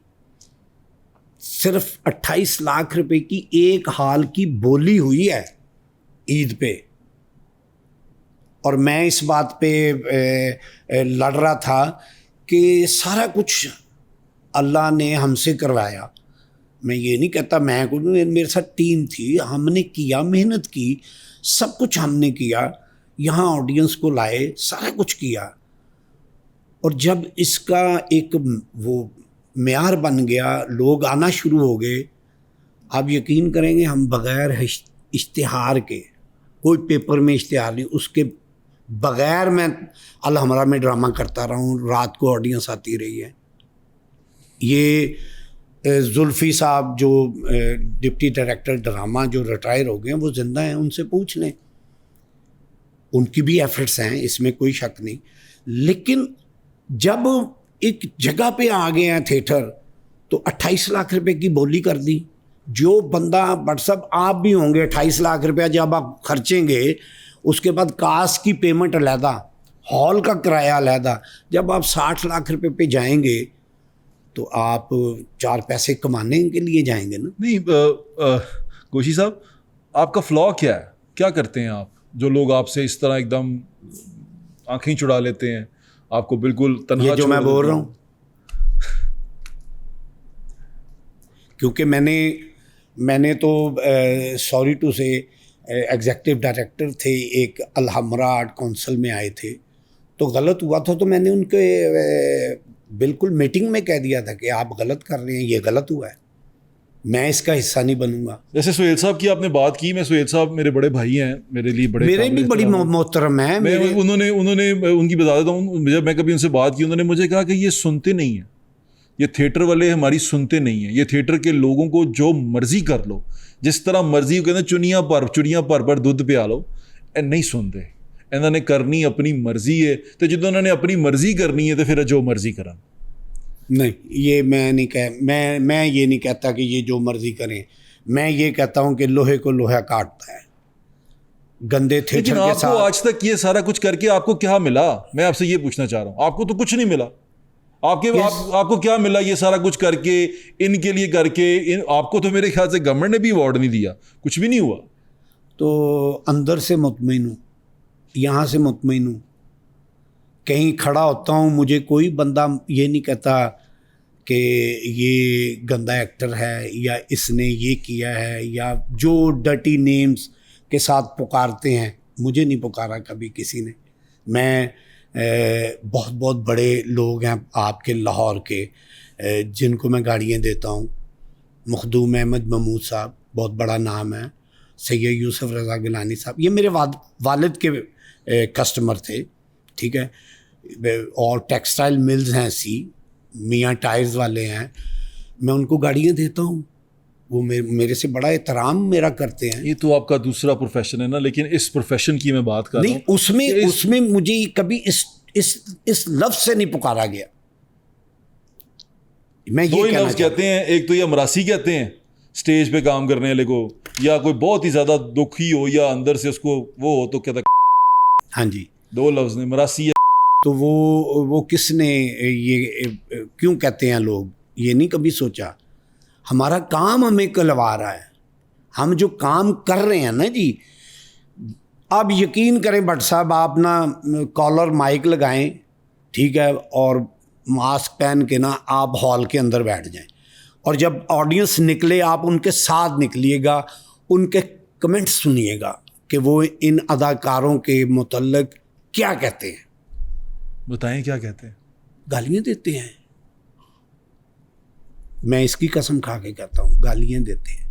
सिर्फ 28 लाख रुपए की एक हाल की बोली हुई है ईद पे। और मैं इस बात पे लड़ रहा था कि सारा कुछ अल्लाह ने हमसे करवाया। मैं ये नहीं कहता मैं कुछ, मेरे साथ टीम थी, हमने किया, मेहनत की, सब कुछ हमने किया, यहाँ ऑडियंस को लाए, सारा कुछ किया। और जब इसका एक वो मेयार बन गया, लोग आना शुरू हो गए, आप यकीन करेंगे हम बग़ैर इश्तिहार के, कोई पेपर में इश्तिहार नहीं, उसके बगैर मैं अलहमरा में ड्रामा करता रहा हूँ, रात को ऑडियंस आती रही है। ये जुल्फ़ी साहब जो डिप्टी डायरेक्टर ड्रामा जो रिटायर हो गए हैं, वो ज़िंदा हैं, उनसे पूछ लें, उनकी भी एफर्ट्स हैं, इसमें कोई शक नहीं। लेकिन जब एक जगह पे आ गए हैं थिएटर, तो 28 लाख रुपए की बोली कर दी। जो बंदा, बट सब आप भी होंगे, 28 लाख रुपया जब आप खर्चेंगे, उसके बाद कास्ट की पेमेंट अलहदा, हॉल का किराया अलहदा, जब आप 60 लाख रुपए पे जाएंगे तो आप 4 पैसे कमाने के लिए जाएंगे ना। नहीं गोशी साहब, आपका फ्लॉ क्या है? क्या करते हैं आप जो लोग आपसे इस तरह एकदम आंखें चुरा लेते हैं, आपको बिल्कुल तन्हा ये जो मैं बोल रहा हूँ, क्योंकि मैंने तो सॉरी टू से एग्जेक्टिव डायरेक्टर थे एक अलहमरा आर्ट काउंसिल में आए थे, तो गलत हुआ था तो मैंने उनके बिल्कुल मीटिंग में कह दिया था कि आप गलत कर रहे हैं, ये गलत हुआ है, मैं इसका हिस्सा नहीं बनूंगा। जैसे सुहेल साहब की आपने बात की, मैं सुहेल साहब मेरे बड़े भाई हैं, मेरे लिए मेरे भी बड़ी मोहतरम है। उन्होंने उनकी बता देता हूँ, जब मैं कभी उनसे बात की, उन्होंने मुझे कहा कि ये सुनते नहीं हैं, ये थिएटर वाले हमारी सुनते नहीं हैं, ये थिएटर के लोगों को जो मर्जी कर लो, जिस तरह मर्जी कहते चुनिया पर दुध पिया लो, नहीं सुनते। इन्होंने करनी अपनी मर्जी है, तो जिद्दों उन्होंने अपनी मर्जी करनी है तो फिर जो मर्जी करन। नहीं, ये मैं नहीं मैं ये नहीं कहता कि ये जो मर्जी करें, मैं ये कहता हूँ कि लोहे को लोहा काटता है। गंदे थिएटर के साथ आज तक ये सारा कुछ करके आपको क्या मिला? मैं आपसे ये पूछना चाह रहा हूँ, आपको तो कुछ नहीं मिला। आपको क्या मिला ये सारा कुछ करके, इनके लिए करके? आपको तो मेरे ख्याल से गवर्नमेंट ने भी अवार्ड नहीं दिया, कुछ भी नहीं हुआ। तो अंदर से मुतमईन हूँ, यहाँ से मुतमईन हूँ। कहीं खड़ा होता हूँ, मुझे कोई बंदा ये नहीं कहता कि ये गंदा एक्टर है या इसने ये किया है, या जो डर्टी नेम्स के साथ पुकारते हैं, मुझे नहीं पुकारा कभी किसी ने। मैं बहुत बहुत बड़े लोग हैं आपके लाहौर के, जिनको मैं गाड़ियाँ देता हूँ। मखदूम अहमद महमूद साहब बहुत बड़ा नाम है, सैयद यूसुफ रज़ा गिलानी साहब, ये मेरे वालिद के कस्टमर थे, ठीक है। और टेक्सटाइल मिल्स हैं ऐसी, मियाँ टायर्स वाले हैं, मैं उनको गाड़ियाँ देता हूँ, वो मेरे से बड़ा एहतराम मेरा करते हैं। ये तो आपका दूसरा प्रोफेशन है ना, लेकिन इस प्रोफेशन की मैं बात कर रहा हूँ। नहीं, उसमें मुझे कभी इस लफ्ज़ से नहीं पुकारा गया। मैं ये लफ्ज़ कहते हैं, एक तो ये अमरासी कहते हैं स्टेज पे काम करने वाले को, या कोई बहुत ही ज़्यादा दुखी हो या अंदर से उसको वो हो तो कहता। हाँ जी, 2 लफ्ज़ ने मरासी। तो वो किसने ये क्यों कहते हैं लोग, ये नहीं कभी सोचा। हमारा काम हमें कहलवा रहा है, हम जो काम कर रहे हैं ना जी। अब यकीन करें भट्ट साहब, आप ना कॉलर माइक लगाएं, ठीक है, और मास्क पहन के ना आप हॉल के अंदर बैठ जाएं, और जब ऑडियंस निकले आप उनके साथ निकलिएगा, उनके कमेंट्स सुनिएगा कि वो इन अदाकारों के मुतल्लिक क्या कहते हैं। बताएं क्या कहते हैं? गालियाँ देते हैं, मैं इसकी कसम खा के कहता हूँ, गालियाँ देते हैं।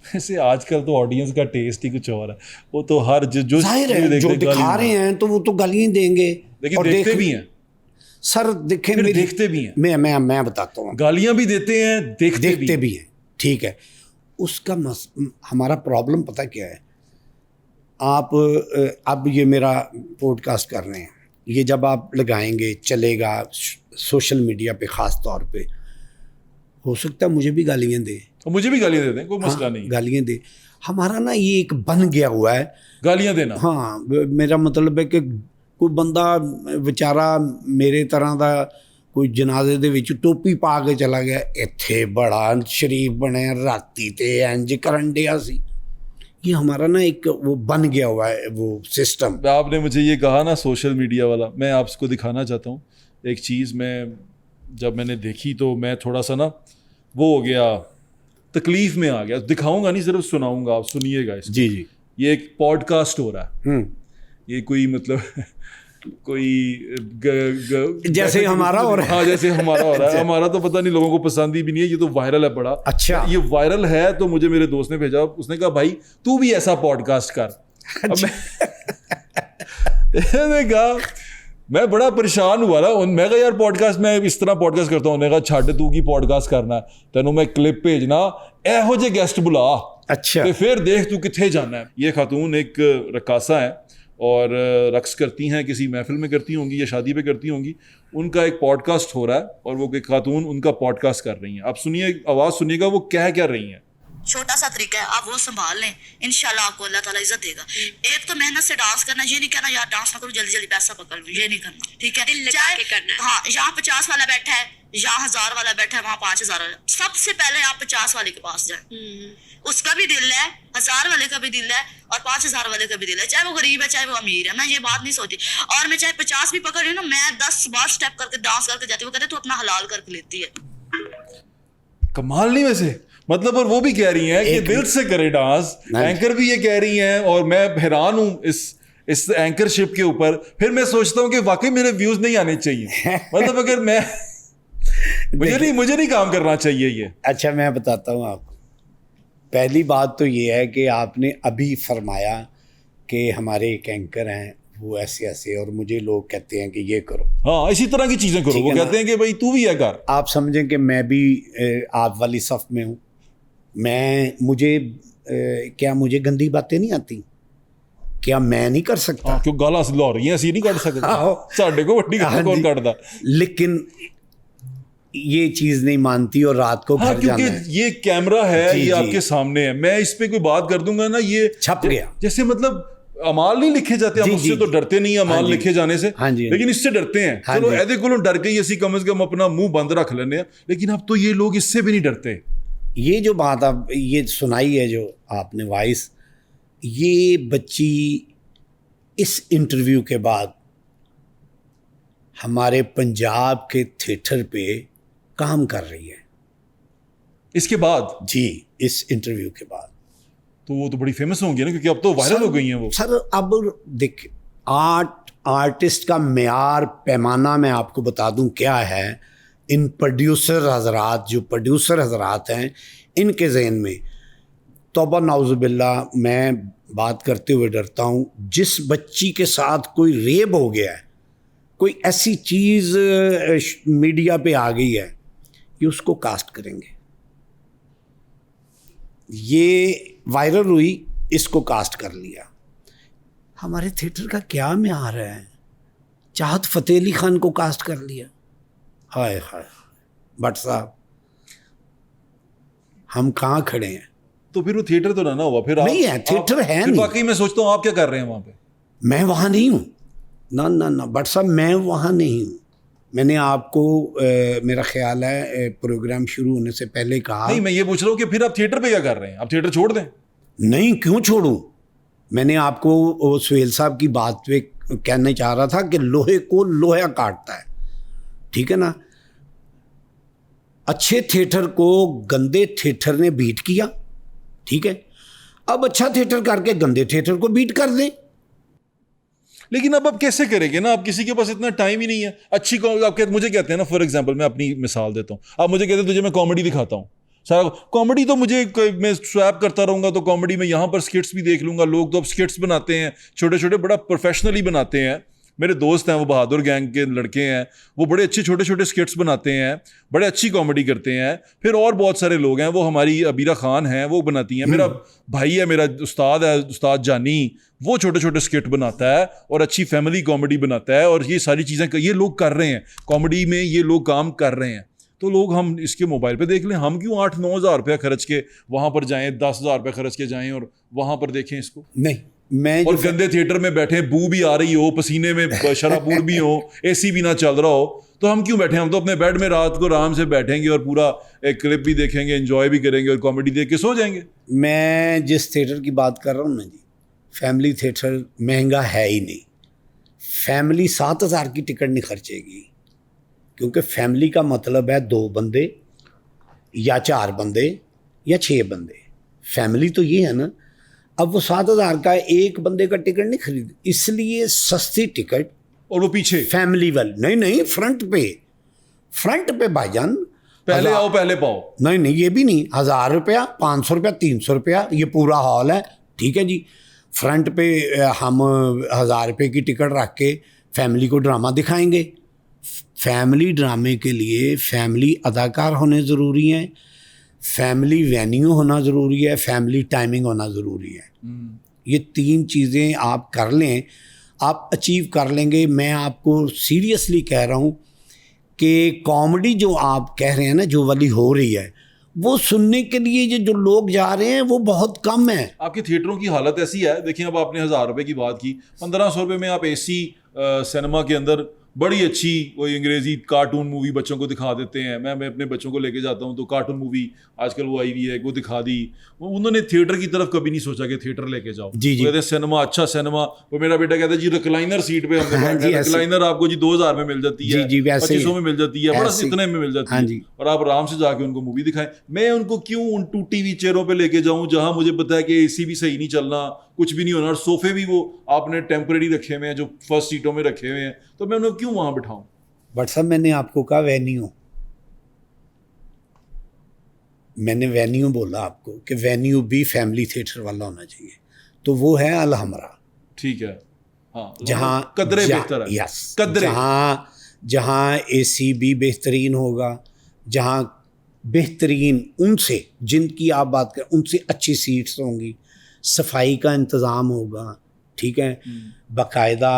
ऐसे आजकल तो ऑडियंस का टेस्ट ही कुछ और है, वो तो हर जो जाहिर है जो दिखा रहे हैं तो वो तो गालियाँ देंगे, लेकिन देखते भी हैं सर। देखते भी हैं। मैं बताता हूँ, गालियाँ भी देते हैं, देखते भी हैं, ठीक है। उसका हमारा प्रॉब्लम पता क्या है, आप अब ये मेरा पॉडकास्ट कर रहे हैं, ये जब आप लगाएंगे चलेगा सोशल मीडिया पे, ख़ास तौर पे, हो सकता है मुझे भी गालियाँ दे, और मुझे भी गालियाँ दे दें, कोई मसला नहीं। गालियाँ दे, हमारा ना ये एक बन गया हुआ है गालियाँ देना। हाँ, मेरा मतलब है कि कोई बंदा बेचारा मेरे तरह का कोई जनाजे दे विच टोपी पा के चला गया, इत्थे बड़ा शरीफ बने राती ते इंज करन दिया सी। ये हमारा ना एक वो बन गया हुआ है वो सिस्टम। आपने मुझे ये कहा ना सोशल मीडिया वाला, मैं आपको दिखाना चाहता हूँ एक चीज़। जब मैंने देखी तो मैं थोड़ा सा ना वो हो गया, तकलीफ़ में आ गया। दिखाऊंगा नहीं, सिर्फ सुनाऊंगा, आप सुनिएगा इसको। जी। ये एक पॉडकास्ट हो रहा है, ये कोई मतलब कोई जैसे हमारा हो रहा है। हाँ, जैसे हमारा हो रहा है। हमारा तो पता नहीं, लोगों को पसंद ही भी नहीं है, ये तो वायरल है बड़ा। अच्छा, ये वायरल है तो मुझे मेरे दोस्त ने भेजा, उसने कहा भाई तू भी ऐसा पॉडकास्ट कर। अब मैंने कहा, मैं बड़ा परेशान हुआ ना। मैं कहा यार पॉडकास्ट, मैं इस तरह पॉडकास्ट करता हूँ। उन्होंने कहा छੱਡ तू की पॉडकास्ट करना, तेनू मैं क्लिप भेजना, एहो जे गेस्ट बुला, अच्छा, तो फिर देख तू किथे जाना है। ये खातून एक रक्कासा है और रक्स करती हैं, किसी महफिल में करती होंगी या शादी पे करती होंगी। उनका एक पॉडकास्ट हो रहा है और वो एक खातून उनका पॉडकास्ट कर रही हैं। आप सुनिए, आवाज़ सुनिएगा वो कह क्या रही हैं। छोटा सा तरीका है, आप वो संभाल लें, इंशाल्लाह आपको अल्लाह ताला इज्जत देगा। एक तो मेहनत से डांस करना, ये नहीं कहना यार डांस ना करो जल्दी जल्दी पैसा पकड़ लूं, ये नहीं करना, ठीक है। दिल लगा के करना। हाँ, यहाँ 50 वाला बैठा है, यहाँ 1000 वाला बैठा है, वहाँ 5000 वाला। सबसे पहले आप 50 वाले के पास जाए, उसका भी दिल है, 1000 वाले का भी दिल है और 5000 वाले का भी दिल है, चाहे वो गरीब है चाहे वो अमीर है। मैं ये बात नहीं सोचती, और मैं चाहे 50 भी पकड़ रही हूँ ना, मैं 10 बार स्टेप करके डांस करके जाती हूँ। वो कहते तू अपना हलाल करके लेती है। कमाल नहीं वैसे, मतलब। और वो भी कह रही हैं कि दिल से करे डांस, एंकर भी ये कह रही हैं, और मैं हैरान हूं इस एंकरशिप के ऊपर। फिर मैं सोचता हूं कि वाकई मेरे व्यूज नहीं आने चाहिए, मतलब अगर मैं मुझे नहीं काम करना चाहिए ये। अच्छा, मैं बताता हूँ आपको। पहली बात तो ये है कि आपने अभी फरमाया कि हमारे एक एंकर हैं, वो ऐसे ऐसे, और मुझे लोग कहते हैं कि ये करो। हाँ, इसी तरह की चीजें करो। वो कहते हैं कि भाई तू भी है कर। आप समझें कि मैं भी आप वाली सफ में हूँ। मुझे गंदी बातें नहीं आती, क्या मैं नहीं कर सकता? क्यों गाला ला रही हैं, असी नहीं काट सकते, साढ़े को वड्डी कौन काटदा। लेकिन ये चीज नहीं मानती और रात को घर जाना है। ये कैमरा है, ये आपके सामने है, मैं इस पे कोई बात कर दूंगा ना, ये छप गया। जैसे मतलब अमाल नहीं लिखे जाते, हम उससे तो डरते नहीं अमाल लिखे जाने से, लेकिन इससे डरते हैं। चलो ऐसे को डर के असी कम से कम अपना मुंह बंद रख लेने हैं, लेकिन अब तो ये लोग इससे भी नहीं डरते। ये जो बात आप ये सुनाई है, जो आपने वॉइस, ये बच्ची इस इंटरव्यू के बाद हमारे पंजाब के थिएटर पे काम कर रही है। इसके बाद? जी, इस इंटरव्यू के बाद। तो वो तो बड़ी फेमस होंगी ना, क्योंकि अब तो वायरल हो गई हैं वो। सर अब देख, आर्टिस्ट का मेयार पैमाना मैं आपको बता दूं क्या है। इन प्रोड्यूसर हजरात हैं, इनके जहन में तौबा नाउजुबिल्ला, मैं बात करते हुए डरता हूँ, जिस बच्ची के साथ कोई रेप हो गया है, कोई ऐसी चीज़ मीडिया पे आ गई है, कि उसको कास्ट करेंगे। ये वायरल हुई, इसको कास्ट कर लिया। हमारे थिएटर का क्या म्यार है? चाहत फ़तेह अली खान को कास्ट कर लिया। हाय हाय भट्ट साहब, हम कहाँ खड़े हैं? तो फिर वो थिएटर तो ना हुआ, फिर नहीं है, थिएटर है नहीं। बाकी मैं सोचता हूँ आप क्या कर रहे हैं वहाँ पे? मैं वहाँ नहीं हूँ, ना भट्ट साहब, मैं वहाँ नहीं हूँ। मैंने आपको मेरा ख्याल है प्रोग्राम शुरू होने से पहले कहा। नहीं, मैं ये पूछ रहा हूँ कि फिर आप थिएटर पे क्या कर रहे हैं? आप थिएटर छोड़ दें? नहीं, क्यों छोड़ूं? मैंने आपको सुहेल साहब की बात पे कहने चाह रहा था कि लोहे को लोहा काटता है, ठीक है ना। अच्छे थिएटर को गंदे थिएटर ने बीट किया, ठीक है। अब अच्छा थिएटर करके गंदे थिएटर को बीट कर दें। लेकिन अब कैसे करेंगे ना, अब किसी के पास इतना टाइम ही नहीं है। अच्छी आप मुझे कहते हैं ना, फॉर एग्जांपल मैं अपनी मिसाल देता हूँ, आप मुझे कहते हैं तुझे मैं कॉमेडी दिखाता हूँ, सारा कॉमेडी तो मैं स्वैप करता रहूँगा, तो कॉमेडी में यहाँ पर स्किट्स भी देख लूँगा। लोग तो अब स्किट्स बनाते हैं छोटे छोटे, बड़ा प्रोफेशनली बनाते हैं। मेरे दोस्त हैं, वो बहादुर गैंग के लड़के हैं, वो बड़े अच्छे छोटे छोटे स्किट्स बनाते हैं, बड़े अच्छी कॉमेडी करते हैं। फिर और बहुत सारे लोग हैं, वो हमारी अबीरा खान हैं, वो बनाती हैं। मेरा भाई है, मेरा उस्ताद है, उस्ताद जानी, वो छोटे छोटे स्किट बनाता है और अच्छी फैमिली कॉमेडी बनाता है। और ये सारी चीज़ें ये लोग कर रहे हैं, कॉमेडी में ये लोग काम कर रहे हैं। तो लोग हम इसके मोबाइल पे देख लें, हम क्यों 8-9 हज़ार रुपया खर्च के वहाँ पर जाएँ, 10 हज़ार रुपया खर्च के जाएँ और वहाँ पर देखें इसको? नहीं, मैं और गंदे थिएटर में बैठे, बू भी आ रही हो, पसीने में शराबूर भी हो, एसी भी ना चल रहा हो, तो हम क्यों बैठे? हम तो अपने बेड में रात को आराम से बैठेंगे और पूरा एक क्लिप भी देखेंगे, एंजॉय भी करेंगे और कॉमेडी देख के सो जाएंगे। मैं जिस थिएटर की बात कर रहा हूँ ना जी, फैमिली थिएटर महंगा है ही नहीं। फैमिली 7,000 की टिकट नहीं खर्चेगी, क्योंकि फैमिली का मतलब है 2 बंदे या 4 बंदे या 6 बंदे। फैमिली तो ये है ना। अब वो 7,000 का एक बंदे का टिकट नहीं खरीद, इसलिए सस्ती टिकट। और वो पीछे फैमिली वाली, नहीं नहीं, फ्रंट पे भाईजान, पहले आओ पहले पाओ। नहीं नहीं, ये भी नहीं, 1000 रुपया, 500 रुपया, 300 रुपया, ये पूरा हॉल है, ठीक है जी। फ्रंट पे हम 1000 रुपये की टिकट रख के फैमिली को ड्रामा दिखाएंगे। फैमिली ड्रामे के लिए फैमिली अदाकार होने ज़रूरी हैं, फैमिली वेन्यू होना ज़रूरी है, फैमिली टाइमिंग होना ज़रूरी है। ये 3 चीज़ें आप कर लें, आप अचीव कर लेंगे। मैं आपको सीरियसली कह रहा हूँ कि कॉमेडी जो आप कह रहे हैं ना, जो वाली हो रही है, वो सुनने के लिए जो लोग जा रहे हैं वो बहुत कम है। आपके थिएटरों की हालत ऐसी है, देखिए अब आपने 1000 रुपये की बात की, 1500 रुपये में आप AC सिनेमा के अंदर बड़ी अच्छी कोई अंग्रेजी कार्टून मूवी बच्चों को दिखा देते हैं। मैं अपने बच्चों को लेके जाता हूँ तो कार्टून मूवी आजकल वो आई हुई है, वो दिखा दी। उन्होंने थिएटर की तरफ कभी नहीं सोचा कि थिएटर लेके जाओ। जी जी, कहते सिनेमा, अच्छा सिनेमा। वो मेरा बेटा कहता है जी रिक्लाइनर सीट पे हमने बैठा है, रिक्लाइनर आपको जी 2000 में मिल जाती है, 2500 में मिल जाती है, बस इतने में मिल जाती है, और आप आराम से जाके उनको मूवी दिखाएं। मैं उनको क्यों उन टूटी हुई चेयरों पे लेके जाऊं जहां मुझे पता है कि AC भी सही नहीं चलना, कुछ भी नहीं होना, और सोफे भी वो आपने टेम्परेरी रखे हुए हैं जो फर्स्ट सीटों में रखे हुए हैं, तो मैं उन्हें क्यों वहां बिठाऊं? बट साहब मैंने आपको कहा वेन्यू, मैंने वेन्यू बोला आपको कि वेन्यू भी फैमिली थिएटर वाला होना चाहिए, तो वो है अलहमरा। ठीक है, हाँ, जहाँ कदरे बेहतर है, यस, कदरे, जहाँ AC भी बेहतरीन होगा, जहाँ बेहतरीन उनसे जिनकी आप बात करें उनसे अच्छी सीट्स होंगी, सफाई का इंतज़ाम होगा, ठीक है, बाकायदा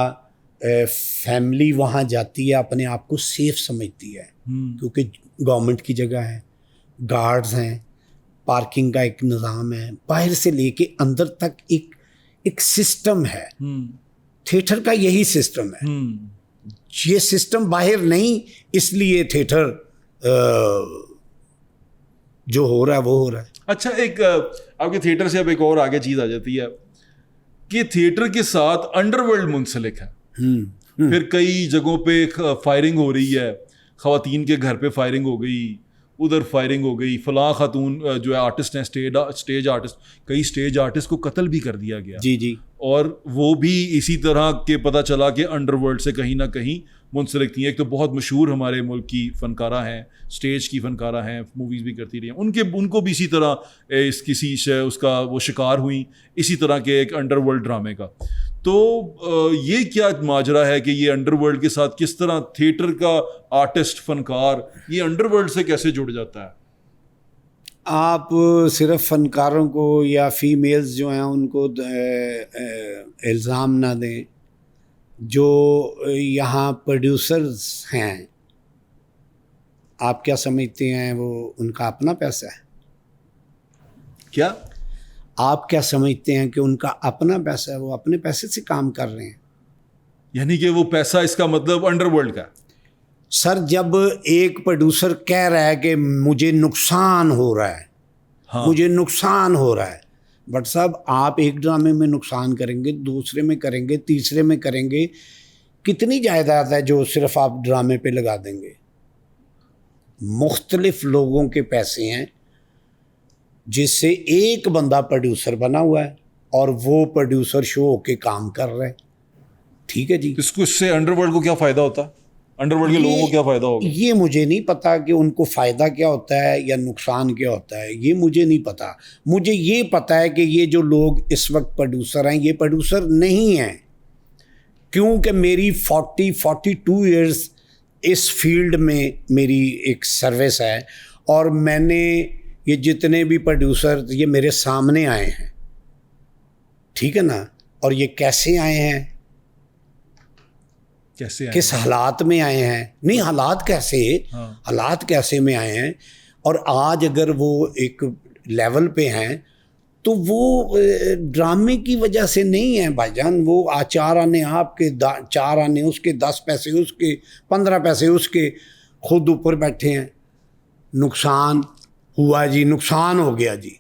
फैमिली वहाँ जाती है, अपने आप को सेफ समझती है, क्योंकि गवर्नमेंट की जगह है, गार्ड्स हैं, पार्किंग का एक निज़ाम है, बाहर से लेके अंदर तक एक सिस्टम है। थिएटर का यही सिस्टम है। ये सिस्टम बाहर नहीं, इसलिए थिएटर जो हो रहा है वो हो रहा है। अच्छा, एक आपके थिएटर से अब एक और आगे चीज़ आ जाती है कि थिएटर के साथ अंडरवर्ल्ड मुंसलिक है। फिर कई जगहों पे फायरिंग हो रही है, ख़वातीन के घर पे फायरिंग हो गई, उधर फायरिंग हो गई, फलां खातून जो है आर्टिस्ट हैं, स्टेज आर्टिस्ट, कई स्टेज आर्टिस्ट को कत्ल भी कर दिया गया। जी जी, और वो भी इसी तरह के पता चला कि अंडरवर्ल्ड से कहीं ना कहीं मुंसलिक थी। एक तो बहुत मशहूर हमारे मुल्क की फ़नकारा हैं, स्टेज की फ़नकारा हैं, मूवीज़ भी करती रही हैं, उनको भी इसी तरह उसका वो शिकार हुई, इसी तरह के एक अंडरवर्ल्ड ड्रामे का। तो ये क्या माजरा है कि ये अंडरवर्ल्ड के साथ किस तरह थिएटर का आर्टिस्ट, फनकार, ये अंडरवर्ल्ड से कैसे जुड़ जाता है? आप सिर्फ फनकारों को या फीमेल्स जो हैं उनको इल्ज़ाम ना दें, जो यहाँ प्रोड्यूसर्स हैं, आप क्या समझते हैं वो उनका अपना पैसा है? क्या आप क्या समझते हैं कि उनका अपना पैसा है, वो अपने पैसे से काम कर रहे हैं? यानी कि वो पैसा, इसका मतलब अंडरवर्ल्ड का? सर, जब एक प्रोड्यूसर कह रहा है कि मुझे नुकसान हो रहा है, हाँ, मुझे नुकसान हो रहा है, बट साहब आप एक ड्रामे में नुकसान करेंगे, दूसरे में करेंगे, तीसरे में करेंगे, कितनी जायदाद है जो सिर्फ आप ड्रामे पे लगा देंगे? मुख्तलिफ लोगों के पैसे हैं, जिससे एक बंदा प्रोड्यूसर बना हुआ है और वो प्रोड्यूसर शो होके काम कर रहा है, ठीक है जी। इससे अंडरवर्ल्ड को क्या फ़ायदा होता है? अंडरवर्ल्ड के लोगों को क्या फ़ायदा होगा? ये मुझे नहीं पता कि उनको फ़ायदा क्या होता है या नुकसान क्या होता है, ये मुझे नहीं पता। मुझे ये पता है कि ये जो लोग इस वक्त प्रोड्यूसर हैं, ये प्रोड्यूसर नहीं हैं, क्योंकि मेरी 42 इयर्स इस फील्ड में मेरी एक सर्विस है, और मैंने ये जितने भी प्रोड्यूसर ये मेरे सामने आए हैं, ठीक है ना, और ये कैसे आए हैं, कैसे आए, किस हालात में आए हैं, नहीं हालात कैसे, हाँ, हालात कैसे में आए हैं, और आज अगर वो एक लेवल पे हैं तो वो ड्रामे की वजह से नहीं है भाईजान। वो 4 आने आपके, 4 आने उसके, 10 पैसे उसके, 15 पैसे उसके, खुद ऊपर बैठे हैं। नुकसान हुआ जी, नुकसान हो गया जी,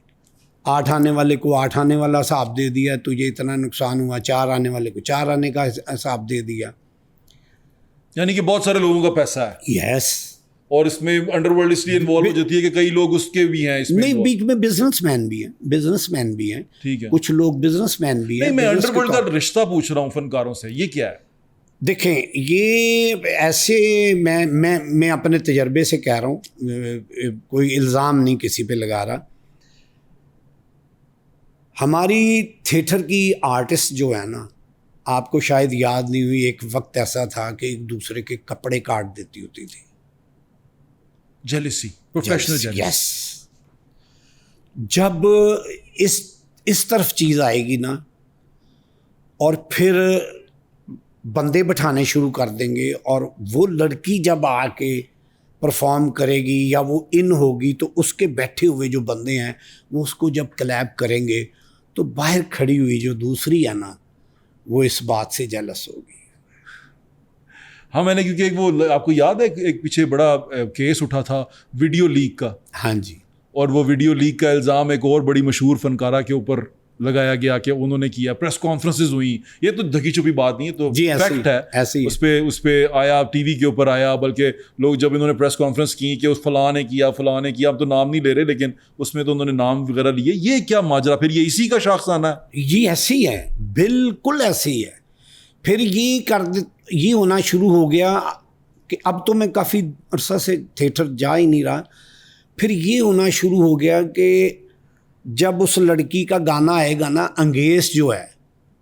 8 आने वाले को 8 आने वाला हिसाब दे दिया, तुझे इतना नुकसान हुआ, 4 आने वाले को 4 आने का हिसाब दे दिया। यानी कि बहुत सारे लोगों का पैसा है। यस, और इसमें अंडरवर्ल्ड इसलिए इन्वॉल्व हो जाती है कि कई लोग उसके भी हैं इसमें। नहीं, बीच में बिजनेसमैन भी हैं, बिजनेसमैन भी हैं, ठीक है, कुछ लोग बिजनेसमैन भी हैं। नहीं, मैं अंडरवर्ल्ड का रिश्ता पूछ रहा हूँ फनकारों से, ये क्या है? देखें, ये ऐसे मैं अपने तजर्बे से कह रहा हूँ, कोई इल्ज़ाम नहीं किसी पे लगा रहा। हमारी थिएटर की आर्टिस्ट जो है ना, आपको शायद याद नहीं हुई, एक वक्त ऐसा था कि एक दूसरे के कपड़े काट देती होती थी। Jealousy, professional jealousy. यस, जब इस तरफ चीज़ आएगी ना, और फिर बंदे बैठाने शुरू कर देंगे, और वो लड़की जब आके परफॉर्म करेगी या वो इन होगी, तो उसके बैठे हुए जो बंदे हैं वो उसको जब क्लैप करेंगे, तो बाहर खड़ी हुई जो दूसरी है ना, वो इस बात से जेलस होगी। हाँ, मैंने क्योंकि एक वो आपको याद है एक पीछे बड़ा केस उठा था वीडियो लीक का, हाँ जी, और वो वीडियो लीक का इल्ज़ाम एक और बड़ी मशहूर फनकारा के ऊपर लगाया गया कि उन्होंने किया, प्रेस कॉन्फ्रेंसेस हुई। ये तो ढकी छुपी बात नहीं है, तो जी, फैक्ट है, ऐसे ही उस पे आया, टीवी के ऊपर आया, बल्कि लोग जब इन्होंने प्रेस कॉन्फ्रेंस की कि उस फलां ने किया, अब तो नाम नहीं ले रहे, लेकिन उसमें तो उन्होंने नाम वगैरह लिए। ये क्या माजरा, फिर ये इसी का शाखसाना है? ये ऐसी है, बिल्कुल ऐसी है। फिर ये होना शुरू हो गया कि अब तो मैं काफ़ी अरसा से थिएटर जा ही नहीं रहा। फिर ये होना शुरू हो गया कि जब उस लड़की का गाना आएगा ना, अंगेज जो है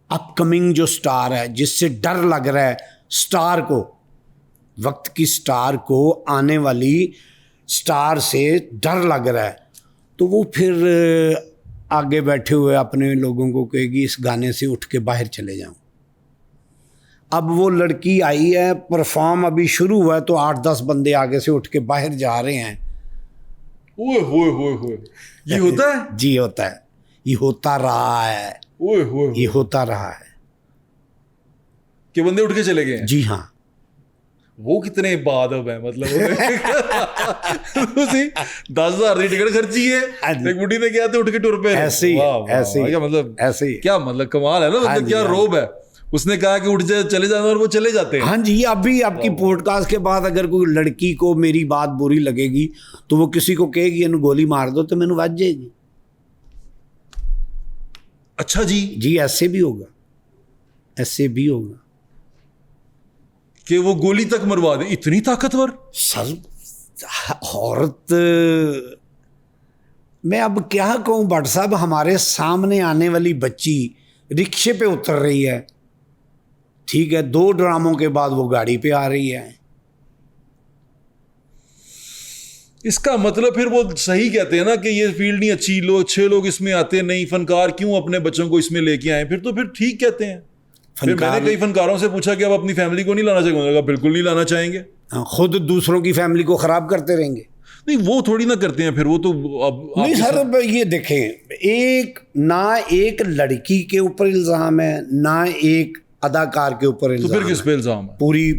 अपकमिंग जो स्टार है, जिससे डर लग रहा है स्टार को, वक्त की स्टार को, आने वाली स्टार से डर लग रहा है, तो वो फिर आगे बैठे हुए अपने लोगों को कहेगी इस गाने से उठ के बाहर चले जाओ। अब वो लड़की आई है, परफॉर्म अभी शुरू हुआ है, तो 8-10 बंदे आगे से उठ के बाहर जा रहे हैं। ओए होए होए होए, ये होता है? जी होता है, ये होता रहा है, ओए होए, ये होता रहा है कि बंदे उठ के चले गए हैं। जी हाँ। वो कितने बादब है, मतलब 10,000 की टिकट खर्ची है, एक बुढ़ी ने क्या उठ के टुर पे। ऐसे ही, ऐसे ही, क्या मतलब, ऐसे ही, क्या मतलब कमाल है ना, मतलब क्या रोब है। उसने कहा कि उठ जाए, चले जाए, और वो चले जाते हैं। हाँ जी, अभी आपकी पॉडकास्ट के बाद अगर कोई लड़की को मेरी बात बुरी लगेगी, तो वो किसी को कहेगी इन्हें गोली मार दो, तो मैंने बच जाएगी। अच्छा जी, ऐसे भी होगा, ऐसे भी होगा कि वो गोली तक मरवा दे, इतनी ताकतवर। सर, औरत, मैं अब क्या कहूँ भट्ट साहब, हमारे सामने आने वाली बच्ची रिक्शे पे उतर रही है, ठीक है, 2 ड्रामों के बाद वो गाड़ी पे आ रही है। इसका मतलब फिर वो सही कहते हैं ना कि ये फील्ड नहीं अच्छी, अच्छे लोग इसमें आते नहीं, फनकार क्यों अपने बच्चों को इसमें लेके आए। फिर तो फिर ठीक कहते हैं। फिर मैंने कई फनकारों से पूछा कि आप अपनी फैमिली को नहीं लाना चाहेंगे? उन्होंने कहा बिल्कुल नहीं लाना चाहेंगे। खुद दूसरों की फैमिली को खराब करते रहेंगे। नहीं, वो थोड़ी ना करते हैं, फिर वो तो अब नहीं सर, ये देखें, एक लड़की के ऊपर इल्ज़ाम है, ना एक अदाकार के ऊपर इल्ज़ाम। तो फिर किस पे इल्ज़ाम है? पूरी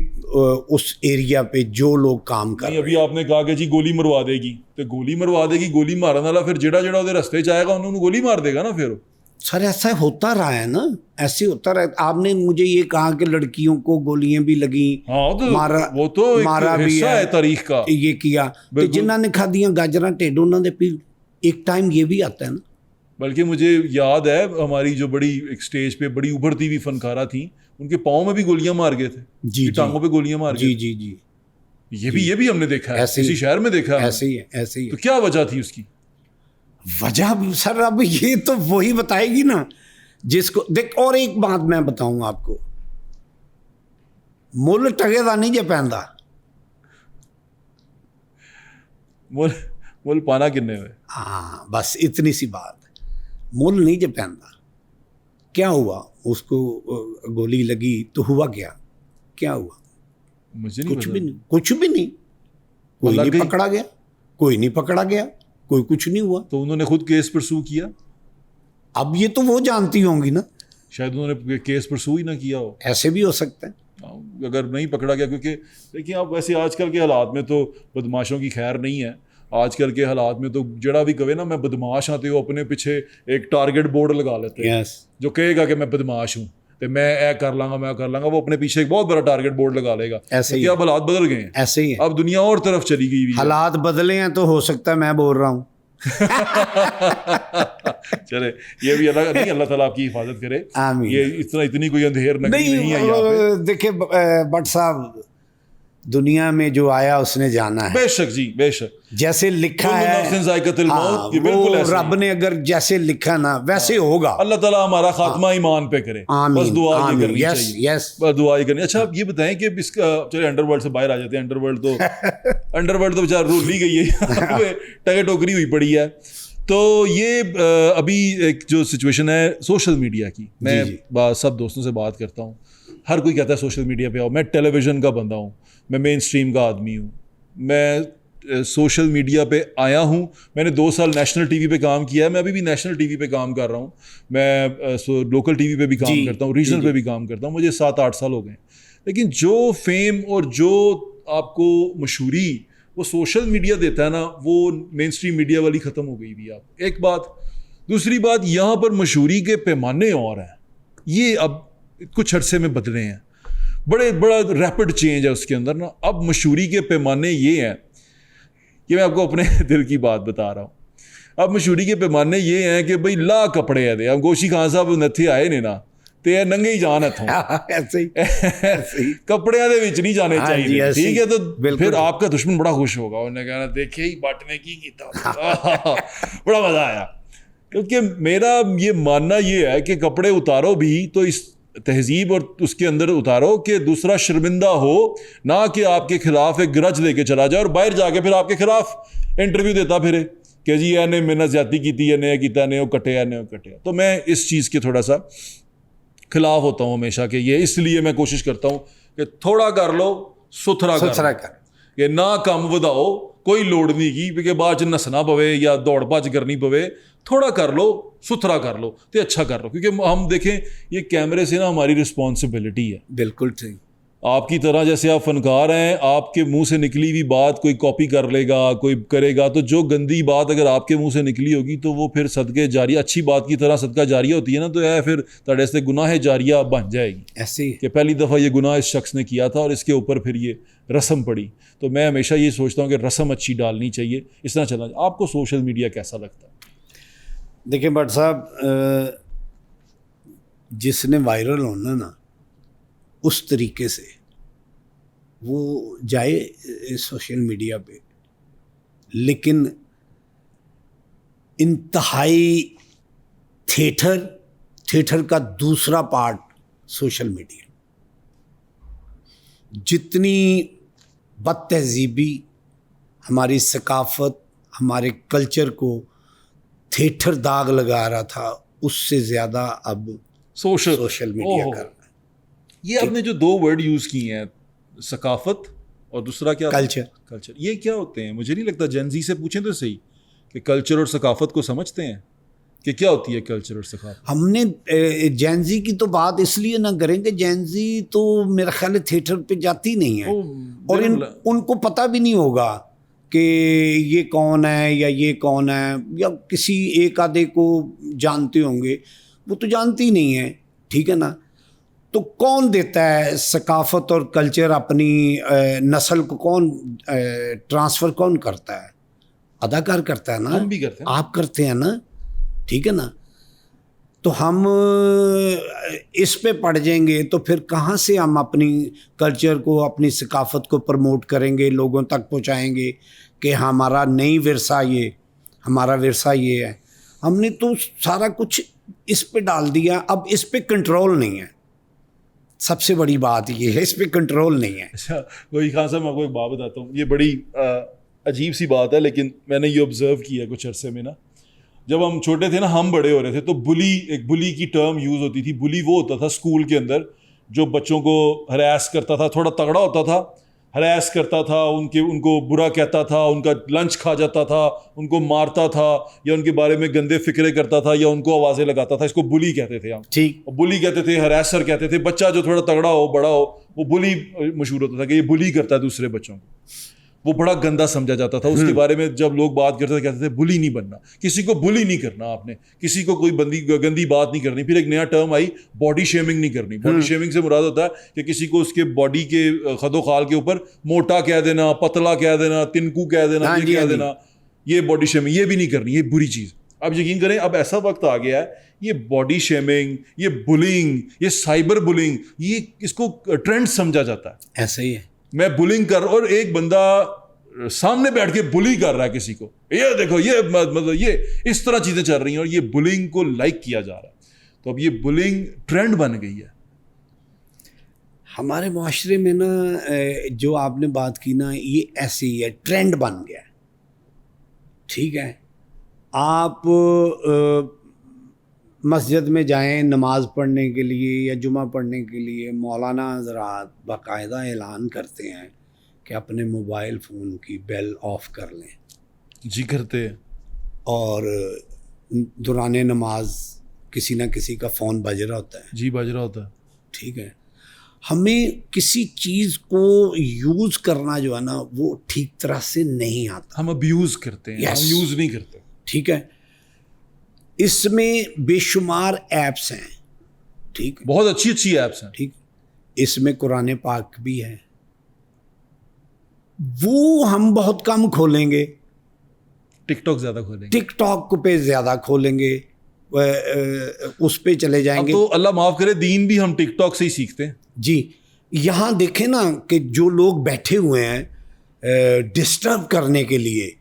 उस एरिया पे जो लोग काम कर रहे हैं। अभी आपने कहा कि जी गोली मरवा देगी, तो गोली मरवा देगी, गोली मारने वाला फिर जेड़ा उधर रास्ते जाएगा उन्होंने गोली मार देगा ना। फिर सर ऐसा होता रहा है ना, ऐसे होता रहा। आपने मुझे ये कहा कि लड़कियों को गोलियां भी लगी, हाँ, तो मारा, वो तो मारा भी है तारीख का, ये किया, तो जिन्होंने खादियां गाजरा टेढ़ उन्होंने फिर एक टाइम ये भी आता है ना। बल्कि मुझे याद है हमारी जो बड़ी एक स्टेज पे बड़ी उभरती हुई फनकारा थी, उनके पाँव में भी गोलियां मार गए थे, जी, टांगों पे गोलियां मार गए। जी, ये भी हमने देखा है, किसी शहर में देखा है। ऐसे ही है। तो क्या वजह थी उसकी? वजह सर अब ये तो वही बताएगी ना जिसको देख। और एक बात मैं बताऊं आपको, मुल टगेदा नहीं जे पैंदा। मुल पाना किन्ने हुए। हाँ, बस इतनी सी बात है, मुल नहीं जे पैंदा। क्या हुआ, उसको गोली लगी तो हुआ क्या हुआ? मुझे नहीं कुछ भी नहीं, कोई नहीं पकड़ा गया, कोई कुछ नहीं हुआ। तो उन्होंने खुद केस परसू किया। अब ये तो वो जानती होंगी ना, शायद उन्होंने केस परसू ही ना किया हो, ऐसे भी हो सकता है अगर नहीं पकड़ा गया। क्योंकि देखिए आप वैसे आजकल के हालात में तो बदमाशों की खैर नहीं है। आजकल के हालात में तो जड़ा भी कहे ना मैं बदमाश हाँ, तो वो अपने पीछे एक टारगेट बोर्ड लगा लेते हैं। जो कहेगा कि मैं बदमाश हूँ तो मैं कर लांगा, वो अपने पीछे एक बहुत बड़ा टारगेट बोर्ड लगा लेगा। ऐसे ही अब हालात बदल गए हैं, ऐसे ही अब दुनिया और तरफ चली गई। हालात बदले हैं तो हो सकता है मैं बोल रहा हूँ चले, ये भी अल्लाह नहीं, अल्लाह ताला आपकी हिफाजत करे। आमीन। ये इतनी कोई अंधेर नगरी नहीं है यहाँ पे। देखिए भट्ट साहब, दुनिया में जो आया उसने जाना है। बेशक जी, बेशक। जैसे लिखा कुल्लु है, नफ्सिन ज़ाइक़तुल मौत, ये बिल्कुल वो ऐसे ही। रब ने अगर जैसे लिखा ना वैसे होगा। अल्लाह ताला हमारा खात्मा ईमान पे करे, बस दुआ ये करनी यस चाहिए। यस। बस दुआ ही करनी। अच्छा, आप ये बताएं कि इसका, चलिए अंडरवर्ल्ड से बाहर आ जाते हैं। अंडरवर्ल्ड तो बेचारा रूल ली गई है, यहाँ पे टगे टोकरी हुई पड़ी है। तो ये अभी एक जो सिचुएशन है सोशल मीडिया की, मैं सब दोस्तों से बात करता हूँ, हर कोई कहता है सोशल मीडिया पे आओ। मैं टेलीविज़न का बंदा हूँ, मैं मेन स्ट्रीम का आदमी हूँ, मैं सोशल मीडिया पे आया हूँ। मैंने 2 साल नेशनल टीवी पे काम किया है, मैं अभी भी नेशनल टीवी पे काम कर रहा हूँ। मैं लोकल टीवी पे भी काम करता हूँ, रीजनल पे भी काम करता हूँ। मुझे 7-8 साल हो गए। लेकिन जो फेम और जो आपको मशहूरी वो सोशल मीडिया देता है ना, वो मेन स्ट्रीम मीडिया वाली ख़त्म हो गई भी। आप एक बात, दूसरी बात, यहाँ पर मशहूरी के पैमाने और हैं, ये अब कुछ अरसे में बदले हैं। बड़ा रैपिड चेंज है उसके अंदर ना। अब मशहूरी के पैमाने ये हैं कि मैं आपको अपने दिल की बात बता रहा हूँ। अब मशहूरी के पैमाने ये हैं कि भाई ला कपड़े है दे, अब गोशी खान साहब नत्थे आए ने ना, ते नंगे ही जान हथों ऐसे ही कपड़ियां दे विच नहीं जाने चाहिए, ठीक है। तो फिर आपका दुश्मन बड़ा खुश होगा, उन्हें कहना देखे ही बट ने की कीता। बड़ा मजा आया, क्योंकि मेरा ये मानना ये है कि कपड़े उतारो भी तो इस तहजीब और उसके अंदर उतारो कि दूसरा शर्मिंदा हो, ना कि आपके खिलाफ एक ग्रज लेके चला जाए और बाहर जाके फिर आपके खिलाफ इंटरव्यू देता फिरे कि जी ने मेरे नाल ज्यादती की, ने किया, ने वो कटे। तो मैं इस चीज़ के थोड़ा सा खिलाफ होता हूँ हमेशा, कि ये इसलिए मैं कोशिश करता हूँ कि थोड़ा कर लो, सुथरा कर, कि ना कम वधाओ, कोई लोड़ नहीं की कि बाद च नसना पवे या दौड़ भज करनी पवे। थोड़ा कर लो, सुथरा कर लो, तो अच्छा कर लो, क्योंकि हम देखें ये कैमरे से ना हमारी रिस्पॉन्सिबिलिटी है। बिल्कुल ठीक। आपकी तरह जैसे आप फनकार हैं, आपके मुंह से निकली हुई बात कोई कॉपी कर लेगा, कोई करेगा, तो जो गंदी बात अगर आपके मुंह से निकली होगी तो वो फिर सदके जारिया, अच्छी बात की तरह सदका जारिया होती है ना, तो यह फिर तड़े से गुनाह जारिया बन जाएगी। ऐसे कि पहली दफ़ा ये गुनाह इस शख्स ने किया था और इसके ऊपर फिर ये रस्म पड़ी। तो मैं हमेशा ये सोचता हूँ कि रस्म अच्छी डालनी चाहिए, इस तरह चलना। आपको सोशल मीडिया कैसा लगता है? देखिए भट्ट साहब, जिसने वायरल होना ना उस तरीके से वो जाए सोशल मीडिया पे, लेकिन इंतहाई थिएटर का दूसरा पार्ट सोशल मीडिया। जितनी बदतहजीबी हमारी सकाफत, हमारे कल्चर को थिएटर दाग लगा रहा था, उससे ज़्यादा अब सोशल मीडिया कर रहा है। ये आपने जो 2 वर्ड यूज़ किए हैं, सकाफत और दूसरा क्या? कल्चर। ये क्या होते हैं? मुझे नहीं लगता, जेन ज़ी से पूछें तो सही कि कल्चर और सकाफत को समझते हैं कि क्या होती है कल्चर और सकाफत। हमने जेन ज़ी की तो बात इसलिए ना करेंगे, जेन ज़ी तो मेरा ख्याल है थिएटर पे जाती नहीं है, और उनको पता भी नहीं होगा कि ये कौन है या ये कौन है, या किसी एक आधे को जानते होंगे, वो तो जानती नहीं है, ठीक है ना। तो कौन देता है सकाफत और कल्चर, अपनी नस्ल को कौन ट्रांसफ़र कौन करता है? अदाकार करता है ना, हम भी करते हैं, आप करते हैं ना, ठीक है ना। तो हम इस पे पड़ जाएंगे तो फिर कहाँ से हम अपनी कल्चर को, अपनी सकाफत को प्रमोट करेंगे, लोगों तक पहुँचाएंगे कि हमारा नई विरसा ये, हमारा विरसा ये है। हमने तो सारा कुछ इस पे डाल दिया, अब इस पे कंट्रोल नहीं है। सबसे बड़ी बात ये है, इस पे कंट्रोल नहीं है। अच्छा, वही खान साहब, मैं आपको एक बात बताता हूँ, ये बड़ी अजीब सी बात है, लेकिन मैंने ये ऑब्ज़र्व किया कुछ अरसे में ना, जब हम छोटे थे ना, हम बड़े हो रहे थे, तो एक बुली की टर्म यूज़ होती थी। बुली वो होता था स्कूल के अंदर जो बच्चों को हरास करता था, थोड़ा तगड़ा होता था, हरास करता था, उनको बुरा कहता था, उनका लंच खा जाता था, उनको मारता था, या उनके बारे में गंदे फिक्रे करता था, या उनको आवाज़ें लगाता था। इसको बुली कहते थे हम। ठीक, बुली कहते थे, हरासर कहते थे। बच्चा जो थोड़ा तगड़ा हो, बड़ा हो, वो बुली मशहूर होता था कि ये बुली करता है दूसरे बच्चों को। वो बड़ा गंदा समझा जाता था। उसके बारे में जब लोग बात करते थे, कहते थे बुली नहीं बनना, किसी को बुली नहीं करना, आपने किसी को कोई गंदी बात नहीं करनी। फिर एक नया टर्म आई, बॉडी शेमिंग नहीं करनी। बॉडी शेमिंग से मुराद होता है कि किसी को उसके बॉडी के खदो खाल के ऊपर मोटा कह देना, पतला कह देना, तिनकू कह देना, ये कह देना। ये बॉडी शेमिंग ये भी नहीं करनी, ये बुरी चीज़। अब यकीन करें अब ऐसा वक्त आ गया है, ये बॉडी शेमिंग, ये बुलिंग, ये साइबर बुलिंग, ये इसको ट्रेंड समझा जाता है। ऐसा ही है। मैं बुलिंग कर, और एक बंदा सामने बैठ के बुली कर रहा है किसी को, ये देखो ये मतलब ये इस तरह चीज़ें चल रही हैं और ये बुलिंग को लाइक किया जा रहा है। तो अब ये बुलिंग ट्रेंड बन गई है हमारे माशरे में ना। जो आपने बात की ना, ये ऐसे ही है, ट्रेंड बन गया है। ठीक है, आप मस्जिद में जाएं नमाज पढ़ने के लिए या जुमा पढ़ने के लिए, मौलाना हज़रात बाकायदा ऐलान करते हैं कि अपने मोबाइल फ़ोन की बेल ऑफ कर लें। जी करते हैं। और दौरान नमाज किसी ना किसी का फ़ोन बज रहा होता है। जी बज रहा होता है। ठीक है, हमें किसी चीज़ को यूज़ करना जो है ना वो ठीक तरह से नहीं आता। हम अब्यूज़ करते हैं। Yes. हम यूज़ नहीं करते। ठीक है, इसमें बेशुमार ऐप्स हैं। ठीक, बहुत अच्छी अच्छी ऐप्स हैं। ठीक, इसमें कुरान पाक भी है, वो हम बहुत कम खोलेंगे। टिकटॉक ज़्यादा खोलेंगे। टिकटॉक पे ज़्यादा खोलेंगे, उस पे चले अब जाएंगे। तो अल्लाह माफ़ करे, दीन भी हम टिकटॉक से ही सीखते हैं। जी, यहाँ देखें ना कि जो लोग बैठे हुए हैं डिस्टर्ब करने के लिए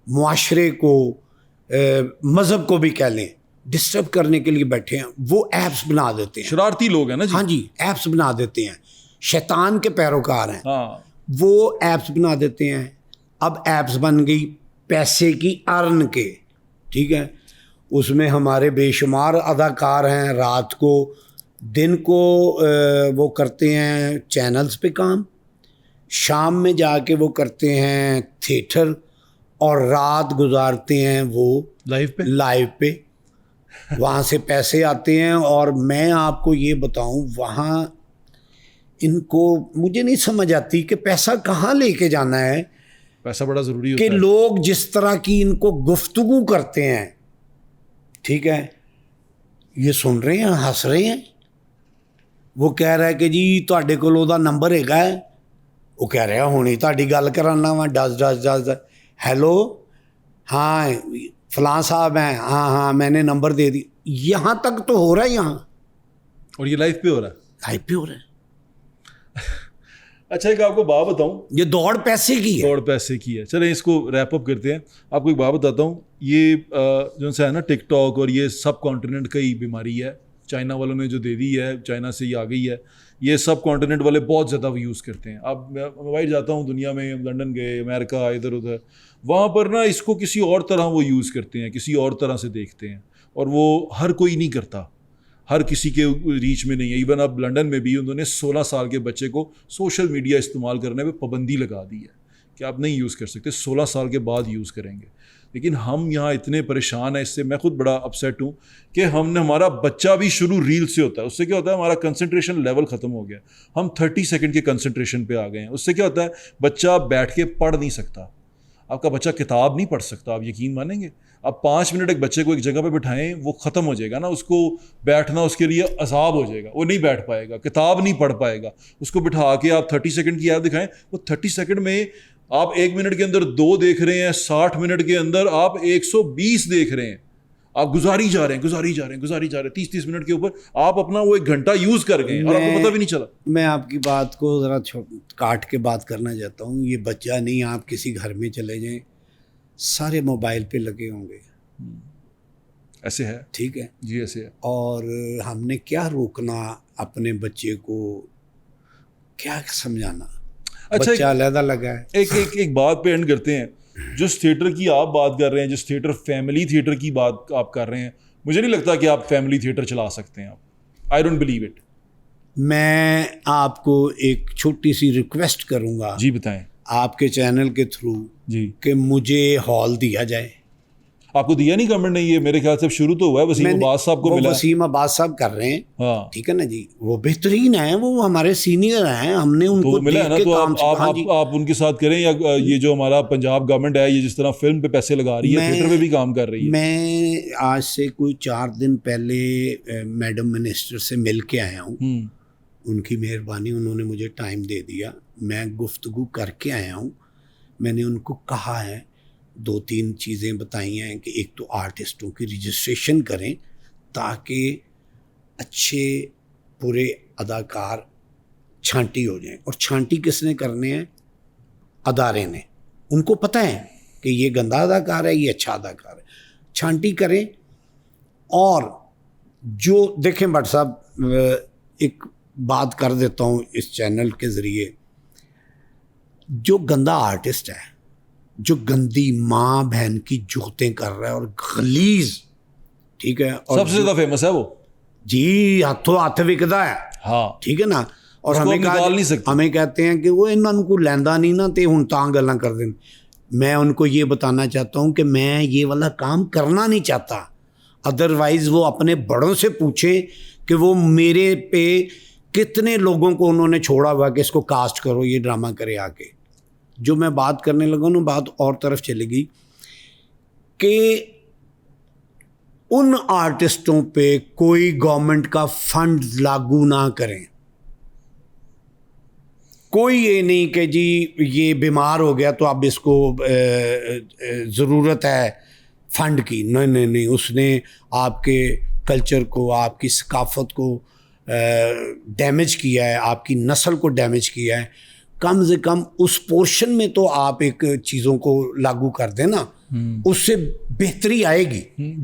मुआशरे को, मज़हब को भी कह लें, डिस्टर्ब करने के लिए बैठे हैं, वो ऐप्स बना देते हैं। शरारती लोग हैं ना जी। हाँ जी, ऐप्स बना देते हैं, शैतान के पैरोकार हैं। हाँ, वो ऐप्स बना देते हैं। अब ऐप्स बन गई पैसे की अर्न के। ठीक है, उसमें हमारे बेशुमार अदाकार हैं, रात को दिन को वो करते हैं चैनल्स पे काम, शाम में जाके वो करते हैं थिएटर, और रात गुजारते हैं वो लाइव पे। वहाँ से पैसे आते हैं। और मैं आपको ये बताऊँ, वहाँ इनको मुझे नहीं समझ आती कि पैसा कहाँ लेके जाना है। पैसा बड़ा ज़रूरी होता कि है। लोग जिस तरह की इनको गुफ्तगू करते हैं, ठीक है, ये सुन रहे हैं, हंस रहे हैं। वो कह रहा है कि जी ਤੁਹਾਡੇ ਕੋਲ ਉਹਦਾ नंबर ਹੈਗਾ है, वो कह रहा है हुणी ਤੁਹਾਡੀ ਗੱਲ कराना वा, डस हेलो, हाँ फलां साहब हैं, हाँ हाँ मैंने नंबर दे दी। यहाँ तक तो हो रहा है, यहाँ और ये लाइफ पे हो रहा है। लाइव पे हो रहा है। अच्छा, एक आपको बात बताऊं, ये दौड़ पैसे की है। दौड़ पैसे की है। चलें इसको रैप अप करते हैं। आपको एक बात बताता हूँ, ये जो सा है ना टिकटॉक, और ये सब कॉन्टिनेंट का ही बीमारी है। चाइना वालों ने जो दे दी है, चाइना से ये आ गई है। ये सब कॉन्टिनेंट वाले बहुत ज़्यादा यूज़ करते हैं। अब मैं बाहर जाता हूँ दुनिया में, लंदन गए, अमेरिका, इधर उधर, वहाँ पर ना इसको किसी और तरह वो यूज़ करते हैं, किसी और तरह से देखते हैं, और वो हर कोई नहीं करता, हर किसी के रीच में नहीं है। इवन अब लंदन में भी उन्होंने 16 साल के बच्चे को सोशल मीडिया इस्तेमाल करने पे पाबंदी लगा दी है कि आप नहीं यूज़ कर सकते, 16 साल के बाद यूज़ करेंगे। लेकिन हम यहाँ इतने परेशान हैं इससे, मैं खुद बड़ा अपसेट हूँ कि हमने, हमारा बच्चा भी शुरू रील से होता है। उससे क्या होता है, हमारा कंसंट्रेशन लेवल ख़त्म हो गया। हम 30 सेकंड के कंसंट्रेशन पे आ गए हैं। उससे क्या होता है, बच्चा बैठ के पढ़ नहीं सकता। आपका बच्चा किताब नहीं पढ़ सकता, आप यकीन मानेंगे। आप 5 मिनट एक बच्चे को एक जगह पे बिठाएं, वो ख़त्म हो जाएगा ना, उसको बैठना उसके लिए अजाब हो जाएगा, वो नहीं बैठ पाएगा, किताब नहीं पढ़ पाएगा। उसको बिठा के आप 30 सेकंड की ऐप दिखाएं, वो 30 सेकंड में आप 1 मिनट के अंदर 2 देख रहे हैं, 60 मिनट के अंदर आप 120 देख रहे हैं। आप गुजारी जा रहे हैं 30 मिनट के ऊपर आप अपना वो 1 घंटा यूज़ कर गए और आपको पता भी नहीं चला। मैं आपकी बात को ज़रा काट के बात करना चाहता हूँ। ये बच्चा नहीं, आप किसी घर में चले जाएं, सारे मोबाइल पे लगे होंगे। ऐसे है। ठीक है जी, ऐसे है। और हमने क्या रोकना अपने बच्चे को, क्या समझाना। अच्छा, बच्चा अलहदा लगा है। एक बात पे एंड करते हैं। जिस थिएटर की आप बात कर रहे हैं, जिस थिएटर फैमिली थिएटर की बात आप कर रहे हैं, मुझे नहीं लगता कि आप फैमिली थिएटर चला सकते हैं। आप, आई डोंट बिलीव इट। मैं आपको एक छोटी सी रिक्वेस्ट करूंगा, जी बताएं। आपके चैनल के थ्रू जी, कि मुझे हॉल दिया जाए। आपको दिया नहीं गवर्नमेंट ने? ये मेरे ख्याल से शुरू तो हुआ है, वसीम अब्बास साहब को मिला। वसीम अब्बास साहब कर रहे हैं। हाँ, ठीक है ना जी, वो बेहतरीन है, वो हमारे सीनियर हैं, हमने उनको तो मिला है ना। देख के तो काम आप उनके साथ करें, या ये जो हमारा पंजाब गवर्नमेंट है, ये जिस तरह फिल्म पे पैसे लगा रही है, थिएटर पे भी काम कर रही है। मैं आज से कोई 4 दिन पहले मैडम मिनिस्टर से मिल के आया हूँ। उनकी मेहरबानी, उन्होंने मुझे टाइम दे दिया, मैं गुफ्तगू करके आया हूँ। मैंने उनको कहा है 2-3 चीज़ें बताई हैं कि एक तो आर्टिस्टों की रजिस्ट्रेशन करें ताकि अच्छे पूरे अदाकार छांटी हो जाएं। और छांटी किसने करने हैं? अदारे ने। उनको पता है कि ये गंदा अदाकार है, ये अच्छा अदाकार है, छांटी करें। और जो देखें भट्ट साहब, एक बात कर देता हूँ इस चैनल के ज़रिए, जो गंदा आर्टिस्ट है, जो गंदी माँ बहन की जुगतें कर रहा है और गलीज, ठीक है, और सबसे ज़्यादा फेमस है वो जी, हाथों हाथ विकदा है, हाँ, ठीक है ना। और उसको आप निकाल नहीं सकते। हमें कहते हैं कि वो इन्होंने को लैंदा नहीं ना, तो हुण तां गल्लां कर दें। मैं उनको ये बताना चाहता हूँ कि मैं ये वाला काम करना नहीं चाहता। अदरवाइज़ वो अपने बड़ों से पूछे कि वो मेरे पे कितने लोगों को उन्होंने छोड़ा हुआ कि इसको कास्ट करो, ये ड्रामा करे आके। जो मैं बात करने लगा ना, बात और तरफ चलेगी कि उन आर्टिस्टों पे कोई गवर्नमेंट का फंड लागू ना करें। कोई ये नहीं कि जी ये बीमार हो गया तो अब इसको ज़रूरत है फंड की। नहीं नहीं नहीं, उसने आपके कल्चर को, आपकी सकाफत को डैमेज किया है, आपकी नस्ल को डैमेज किया है। कम से कम उस पोर्शन में तो आप एक चीज़ों को लागू कर देना, उससे बेहतरी आएगी,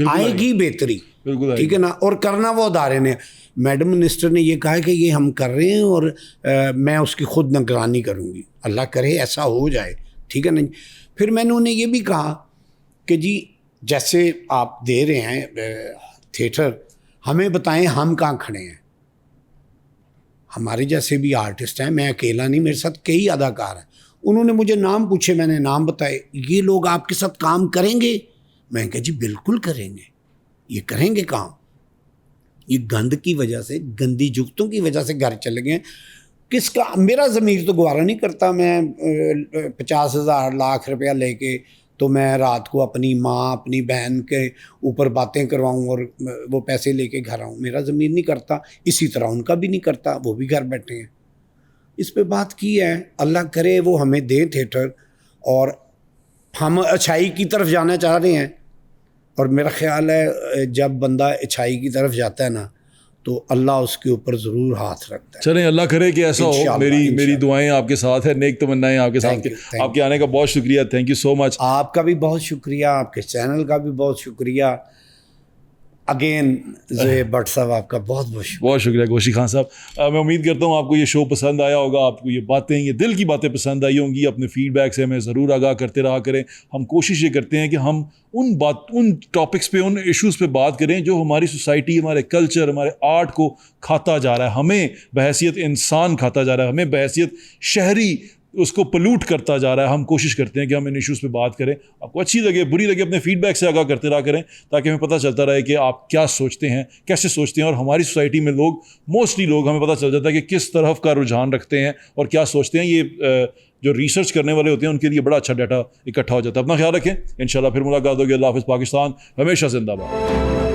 आएगी बेहतरी, ठीक है ना। और करना वो अदारे ने, मैडम मिनिस्टर ने ये कहा है कि ये हम कर रहे हैं और मैं उसकी खुद निगरानी करूँगी, अल्लाह करे ऐसा हो जाए, ठीक है ना। फिर मैंने उन्हें ये भी कहा कि जी जैसे आप दे रहे हैं थिएटर, हमें बताएं हम कहाँ खड़े हैं। हमारे जैसे भी आर्टिस्ट हैं, मैं अकेला नहीं, मेरे साथ कई अदाकार हैं। उन्होंने मुझे नाम पूछे, मैंने नाम बताए, ये लोग आपके साथ काम करेंगे? मैं कहा जी बिल्कुल करेंगे, ये करेंगे काम। ये गंद की वजह से, गंदी जुगतों की वजह से घर चले गए। किसका, मेरा ज़मीर तो गवारा नहीं करता मैं 50,000 लाख रुपया लेके तो मैं रात को अपनी माँ अपनी बहन के ऊपर बातें करवाऊँ और वो पैसे लेके घर आऊँ। मेरा ज़मीर नहीं करता, इसी तरह उनका भी नहीं करता, वो भी घर बैठे हैं। इस पे बात की है, अल्लाह करे वो हमें दें थिएटर, और हम अच्छाई की तरफ जाना चाह रहे हैं। और मेरा ख्याल है जब बंदा अच्छाई की तरफ जाता है ना, तो अल्लाह उसके ऊपर ज़रूर हाथ रखता है। चलें, अल्लाह करे कि ऐसा हो। मेरी दुआएं आपके साथ है, नेक तमन्नाएं आपके साथ। आपके आने का बहुत शुक्रिया, थैंक यू सो मच। आपका भी बहुत शुक्रिया, आपके चैनल का भी बहुत शुक्रिया। अगेन ज़ोहेब भट्ट साहब, आपका बहुत शुक्रिया गोशी खान साहब। मैं उम्मीद करता हूँ आपको ये शो पसंद आया होगा, आपको ये बातें, ये दिल की बातें पसंद आई होंगी। अपने फीडबैक से हमें ज़रूर आगाह करते रहा करें। हम कोशिश ये करते हैं कि हम उन टॉपिक्स पे, उन इश्यूज़ पे बात करें जो हमारी सोसाइटी, हमारे कल्चर, हमारे आर्ट को खाता जा रहा है, हमें बहैसियत इंसान खाता जा रहा है, हमें बहैसियत शहरी उसको पलूट करता जा रहा है। हम कोशिश करते हैं कि हम इन इश्यूज़ पे बात करें। आपको अच्छी लगे बुरी लगे, अपने फीडबैक से आगाह करते रहा करें, ताकि हमें पता चलता रहे कि आप क्या सोचते हैं, कैसे सोचते हैं। और हमारी सोसाइटी में लोग, मोस्टली लोग, हमें पता चल जाता है कि किस तरफ का रुझान रखते हैं और क्या सोचते हैं। ये जो रिसर्च करने वाले होते हैं उनके लिए बड़ा अच्छा डाटा इकट्ठा हो जाता है। अपना ख्याल रखें, इंशाल्लाह फिर मुलाकात होगी। अल्लाह हाफ़िज़। पाकिस्तान हमेशा जिंदाबाद।